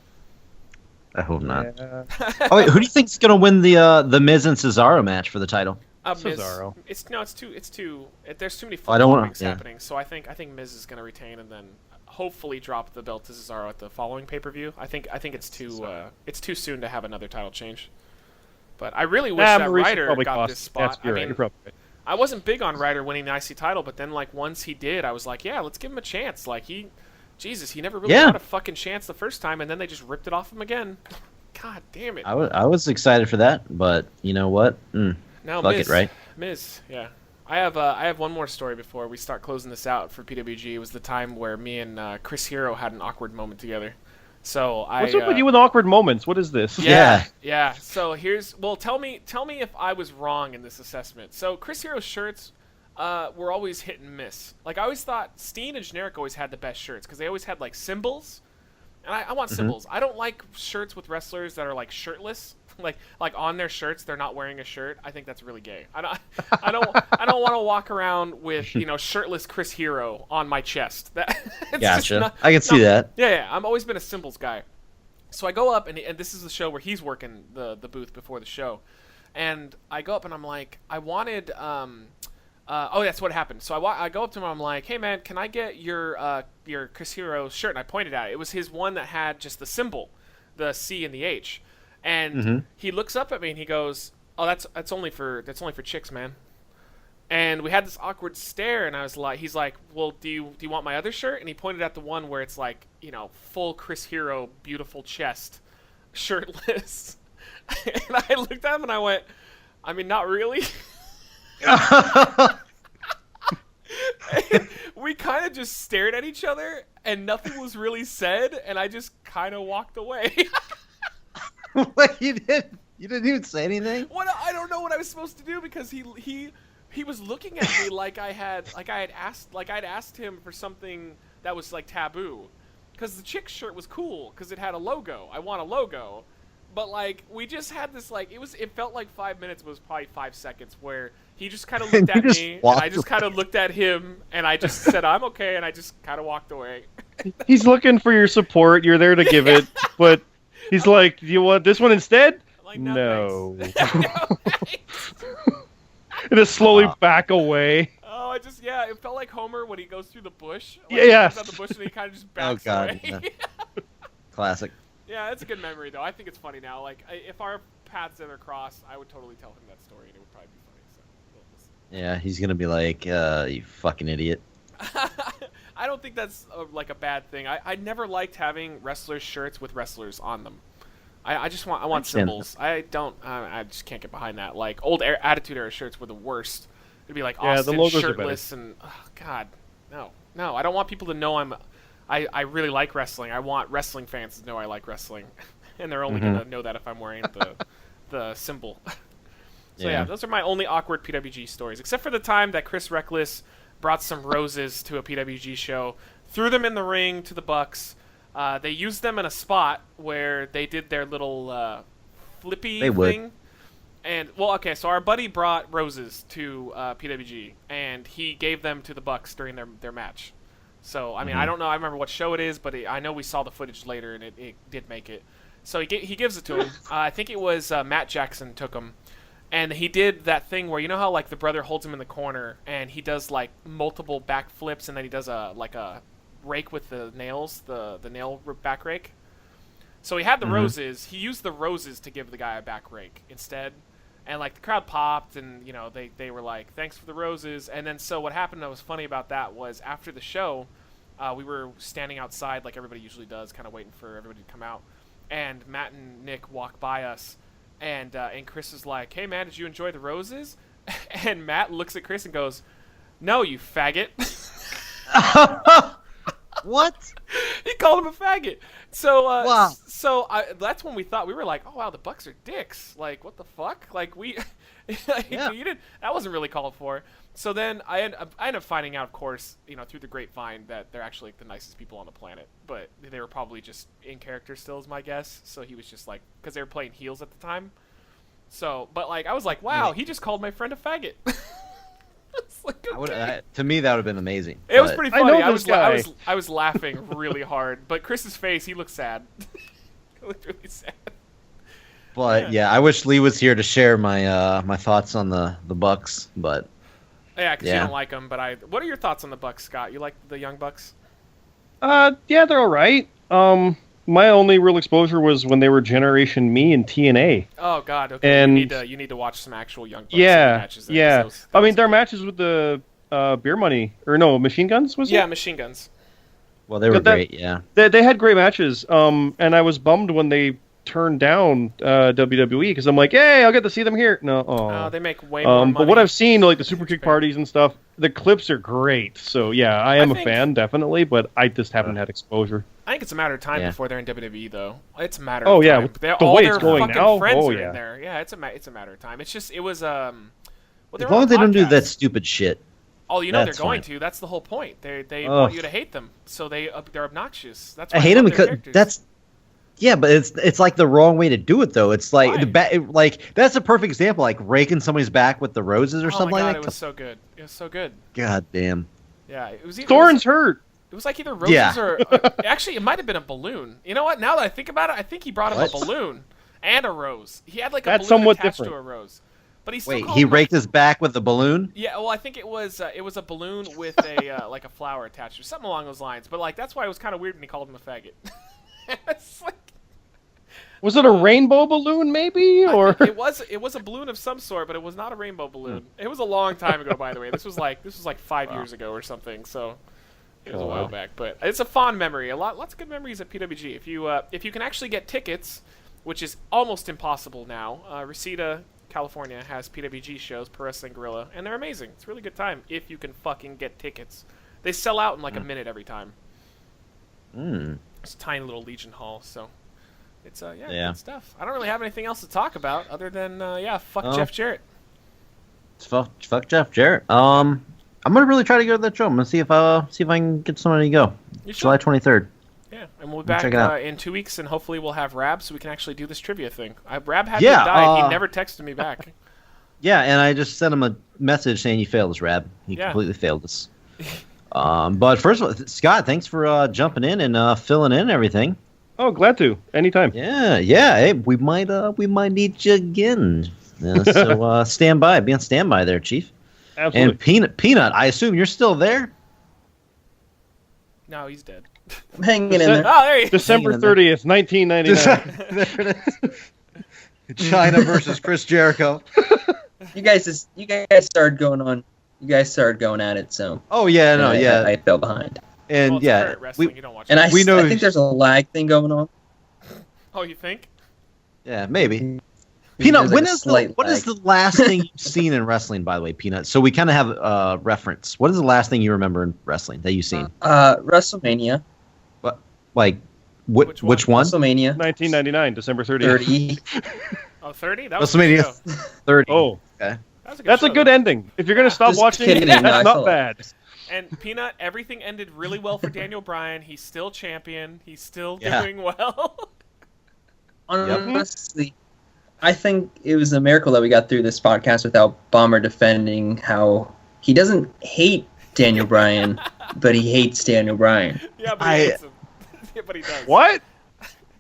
Speaker 2: I hope not.
Speaker 8: Yeah.
Speaker 2: Oh wait, who do you think's gonna win the Miz and Cesaro match for the title?
Speaker 3: Miz.
Speaker 8: Cesaro.
Speaker 3: There's too many
Speaker 2: I don't wanna-
Speaker 3: things happening. So I think Miz is gonna retain and then hopefully drop the belt to Cesaro at the following pay-per-view. I think it's too soon to have another title change. But I really wish that Ryder got this spot.
Speaker 8: You're right. You're probably right.
Speaker 3: I wasn't big on Ryder winning the IC title, but then like once he did, I was like, yeah, let's give him a chance. Like he never really got a fucking chance the first time, and then they just ripped it off him again. God damn it!
Speaker 2: I was excited for that, but you know what?
Speaker 3: Now
Speaker 2: fuck
Speaker 3: Miz,
Speaker 2: it, right?
Speaker 3: Miz, yeah. I have one more story before we start closing this out for PWG. It was the time where me and Chris Hero had an awkward moment together. So
Speaker 8: What's up with you with awkward moments? What is this?
Speaker 3: Yeah. So tell me if I was wrong in this assessment. So Chris Hero's shirts were always hit and miss. Like I always thought Steen and Generic always had the best shirts because they always had like symbols. And I want symbols. I don't like shirts with wrestlers that are like shirtless. Like on their shirts they're not wearing a shirt. I think that's really gay. I don't want to walk around with shirtless Chris Hero on my chest.
Speaker 2: Gotcha. I can see that.
Speaker 3: Yeah. I've always been a symbols guy. So I go up and this is the show where he's working the booth before the show, and I go up and I'm like, I wanted that's what happened. So I go up to him and I'm like, hey man, can I get your Chris Hero shirt? And I pointed at it. It was his one that had just the symbol, the C and the H. And he looks up at me and he goes, "Oh, that's only for chicks, man." And we had this awkward stare, and I was like, he's like, "Well, do you want my other shirt?" And he pointed at the one where it's like, full Chris Hero, beautiful chest, shirtless. And I looked at him and I went, "I mean, not really." We kind of just stared at each other, and nothing was really said, and I just kind of walked away.
Speaker 2: Wait, you didn't even say anything?
Speaker 3: What? I don't know what I was supposed to do because he was looking at me like I'd asked him for something that was like taboo, because the chick shirt was cool because it had a logo. I want a logo, but like we just had this like it felt like 5 minutes, but it was probably 5 seconds where he just kind of looked at me and I just kind of looked at him and I just said I'm okay and I just kind of walked away.
Speaker 8: He's looking for your support. You're there to give it, but. He's like, do you want this one instead?
Speaker 3: Like,
Speaker 8: no.
Speaker 3: No,
Speaker 8: And just slowly back away.
Speaker 3: Oh, it felt like Homer when he goes through the bush. Like,
Speaker 8: Yes.
Speaker 3: He goes out the bush and he kind of just backs
Speaker 2: God,
Speaker 3: away.
Speaker 2: yeah. Classic.
Speaker 3: Yeah, it's a good memory though. I think it's funny now. Like, if our paths ever crossed, I would totally tell him that story and it would probably be funny. So,
Speaker 2: Yeah, he's gonna be like, you fucking idiot.
Speaker 3: I don't think that's like a bad thing. I never liked having wrestlers' shirts with wrestlers on them. I want symbols. I just can't get behind that. Like old Attitude Era shirts were the worst. It'd be like Austin shirtless and God, no. I don't want people to know I really like wrestling. I want wrestling fans to know I like wrestling, and they're only gonna know that if I'm wearing the symbol. So yeah, those are my only awkward PWG stories, except for the time that Chris Reckless brought some roses to a PWG show, threw them in the ring to the Bucks. They used them in a spot where they did their little flippy thing. And so our buddy brought roses to PWG, and he gave them to the Bucks during their match. So I mean, I don't know. I remember what show it is, but I know we saw the footage later, and it did make it. So he gives it to him. I think it was Matt Jackson took him. And he did that thing where, you know how like the brother holds him in the corner and he does like multiple back flips and then he does a rake with the nails, the nail back rake. So he had the roses. He used the roses to give the guy a back rake instead. And like the crowd popped and they were like, thanks for the roses. And then so what happened that was funny about that was after the show, we were standing outside like everybody usually does, kind of waiting for everybody to come out. And Matt and Nick walked by us. And Chris is like, hey, man, did you enjoy the roses? And Matt looks at Chris and goes, no, you faggot.
Speaker 2: What?
Speaker 3: He called him a faggot. So
Speaker 2: wow.
Speaker 3: So that's when we were like, oh, wow, the Bucks are dicks. Like, what the fuck? Like,
Speaker 2: Yeah.
Speaker 3: You didn't. That wasn't really called for. So then I ended up finding out, of course, through the grapevine, that they're actually like the nicest people on the planet. But they were probably just in character still, is my guess. So he was just like, because they were playing heels at the time. So, but like I was like, wow, he just called my friend a faggot. It's like, okay.
Speaker 2: To me, that would have been amazing.
Speaker 3: It was pretty funny.
Speaker 8: know this guy.
Speaker 3: I was laughing really hard, but Chris's face, he looked sad. He looked really sad.
Speaker 2: But yeah, I wish Lee was here to share my my thoughts on the Bucks. But
Speaker 3: Yeah, because you don't like them. But what are your thoughts on the Bucks, Scott? You like the Young Bucks?
Speaker 8: Yeah, they're all right. My only real exposure was when they were Generation Me in TNA.
Speaker 3: Oh God, okay.
Speaker 8: And
Speaker 3: you need to watch some actual Young Bucks matches. Then,
Speaker 8: yeah.
Speaker 3: those
Speaker 8: I mean, their matches with the Beer Money or no Machine Guns was it?
Speaker 3: Yeah, Machine Guns.
Speaker 2: well, they were great. Yeah.
Speaker 8: They had great matches. And I was bummed when they turned down WWE because I'm like, hey, I'll get to see them here. No,
Speaker 3: they make way more money.
Speaker 8: But what I've seen, like the Super Kick parties and stuff, the clips are great. So yeah, I am a fan definitely, but I just haven't had exposure.
Speaker 3: I think it's a matter of time before they're in WWE, though. It's a matter.
Speaker 8: Oh
Speaker 3: of
Speaker 8: yeah,
Speaker 3: time.
Speaker 8: the
Speaker 3: all
Speaker 8: way
Speaker 3: their
Speaker 8: it's going
Speaker 3: fucking
Speaker 8: now.
Speaker 3: friends
Speaker 8: Oh
Speaker 3: are
Speaker 8: yeah.
Speaker 3: in there. Yeah, it's a matter of time. It's just it was
Speaker 2: As long as they don't do that stupid shit.
Speaker 3: Oh, they're
Speaker 2: that's
Speaker 3: going
Speaker 2: fine.
Speaker 3: to. That's the whole point. They want you to hate them, so they're obnoxious. That's why
Speaker 2: I hate them
Speaker 3: love their
Speaker 2: because
Speaker 3: characters.
Speaker 2: yeah, but it's like the wrong way to do it though. It's like
Speaker 3: Why?
Speaker 2: like that's a perfect example, like raking somebody's back with the roses or
Speaker 3: Oh
Speaker 2: something
Speaker 3: my God,
Speaker 2: like
Speaker 3: it
Speaker 2: that.
Speaker 3: was so good. It was so good.
Speaker 2: God damn.
Speaker 3: Yeah, it was.
Speaker 8: Thorin's hurt.
Speaker 3: It was like either roses
Speaker 2: Yeah.
Speaker 3: or actually, it might have been a balloon. You know what? Now that I think about it, I think he brought him
Speaker 2: What?
Speaker 3: a balloon and a rose. He had like a
Speaker 8: That's
Speaker 3: balloon
Speaker 8: somewhat
Speaker 3: attached
Speaker 8: different.
Speaker 3: to a rose. But he still
Speaker 2: Wait,
Speaker 3: called
Speaker 2: he
Speaker 3: him
Speaker 2: raked his back with a balloon?
Speaker 3: Yeah, well, I think it was a balloon with a like a flower attached, or something along those lines. But like that's why it was kind of weird when he called him a faggot. It's like,
Speaker 8: Was it a rainbow balloon, maybe, or
Speaker 3: it was a balloon of some sort, but it was not a rainbow balloon. It was a long time ago, by the way. This was like 5 years ago or something. So it was a while back, but it's a fond memory. Lots of good memories at PWG. If you can actually get tickets, which is almost impossible now. Reseda, California has PWG shows, Pro Wrestling Guerrilla, and they're amazing. It's a really good time if you can fucking get tickets. They sell out in like a minute every time. It's a tiny little Legion Hall, so it's good stuff. I don't really have anything else to talk about other than fuck Jeff Jarrett.
Speaker 2: Fuck Jeff Jarrett. I'm gonna really try to go to that show. I'm gonna see if I can get somebody to go. July 23rd.
Speaker 3: Yeah, and we'll be back
Speaker 2: check it out.
Speaker 3: in 2 weeks, and hopefully we'll have Rab so we can actually do this trivia thing. Rab had died. He never texted me back.
Speaker 2: Yeah, and I just sent him a message saying you failed us, Rab. He completely failed us. But first of all, Scott, thanks for jumping in and filling in everything.
Speaker 8: Oh, glad to. Anytime.
Speaker 2: Yeah. Hey, we might need you again. So stand by. Be on standby there, Chief.
Speaker 8: Absolutely.
Speaker 2: And Peanut, I assume you're still there.
Speaker 3: No, he's dead.
Speaker 4: I'm hanging in there.
Speaker 3: Oh, there he is.
Speaker 8: December 30th, 1999.
Speaker 2: There it is. Chyna versus Chris Jericho.
Speaker 4: You guys started going on. You guys started going at it, so.
Speaker 2: Oh yeah, no, yeah.
Speaker 4: I fell behind.
Speaker 2: And
Speaker 3: Well, it's current wrestling. You don't watch
Speaker 4: And
Speaker 3: it.
Speaker 4: I think there's a lag thing going on.
Speaker 3: Oh, you think?
Speaker 2: Yeah, maybe. Peanut,
Speaker 4: There's like
Speaker 2: what is the last thing you've seen in wrestling, by the way, Peanut? So we kind of have a reference. What is the last thing you remember in wrestling that you've seen?
Speaker 4: WrestleMania.
Speaker 2: What, like, which one?
Speaker 4: WrestleMania.
Speaker 8: 1999, December 30th.
Speaker 4: 30.
Speaker 3: Oh, 30? That was a good
Speaker 2: WrestleMania
Speaker 3: show.
Speaker 2: 30.
Speaker 8: Oh,
Speaker 2: Okay.
Speaker 8: that's a good ending. If you're going to stop
Speaker 4: Just
Speaker 8: watching,
Speaker 4: kidding.
Speaker 8: that's
Speaker 4: No, I
Speaker 8: not
Speaker 4: saw
Speaker 8: bad.
Speaker 3: And Peanut, everything ended really well for Daniel Bryan. He's still champion. He's still
Speaker 2: Yeah.
Speaker 3: doing well.
Speaker 4: Honestly, I think it was a miracle that we got through this podcast without Bomber defending how he doesn't hate Daniel Bryan, but he hates Daniel Bryan.
Speaker 3: Yeah, but he hates him. Yeah, but he does.
Speaker 8: What?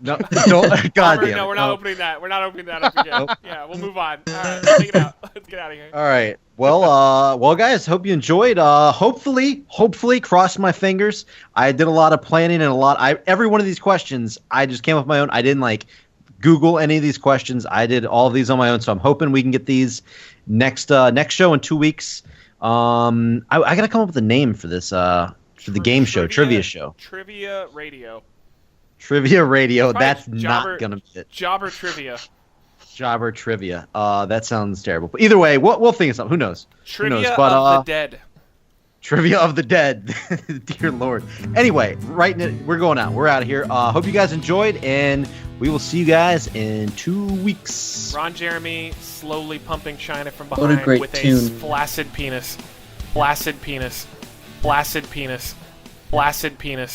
Speaker 2: No, don't. God
Speaker 3: Bomber,
Speaker 2: damn.
Speaker 3: no,
Speaker 2: it.
Speaker 3: we're not opening that. We're not opening that up again. Yeah, we'll move on. All right, let's take it out. Let's get out of here.
Speaker 2: All right. Well, guys, hope you enjoyed. Hopefully, cross my fingers. I did a lot of planning and every one of these questions, I just came up with my own. I didn't like Google any of these questions. I did all of these on my own. So I'm hoping we can get these next show in 2 weeks. I got to come up with a name for this, for the game show, trivia show.
Speaker 3: Trivia Radio.
Speaker 2: Trivia Radio.
Speaker 3: Probably
Speaker 2: That's not going to be it.
Speaker 3: Jobber Trivia.
Speaker 2: Jobber Trivia. That sounds terrible. But either way, we'll think of something. Who knows?
Speaker 3: Trivia
Speaker 2: But,
Speaker 3: of the Dead.
Speaker 2: Trivia of the Dead. Dear Lord. Anyway, we're going out. We're out of here. Hope you guys enjoyed, and We will see you guys in 2 weeks.
Speaker 3: Ron Jeremy slowly pumping Chyna from
Speaker 4: What a
Speaker 3: behind
Speaker 4: great
Speaker 3: with
Speaker 4: tune.
Speaker 3: a flaccid penis. Flaccid penis. Flaccid penis. Flaccid penis.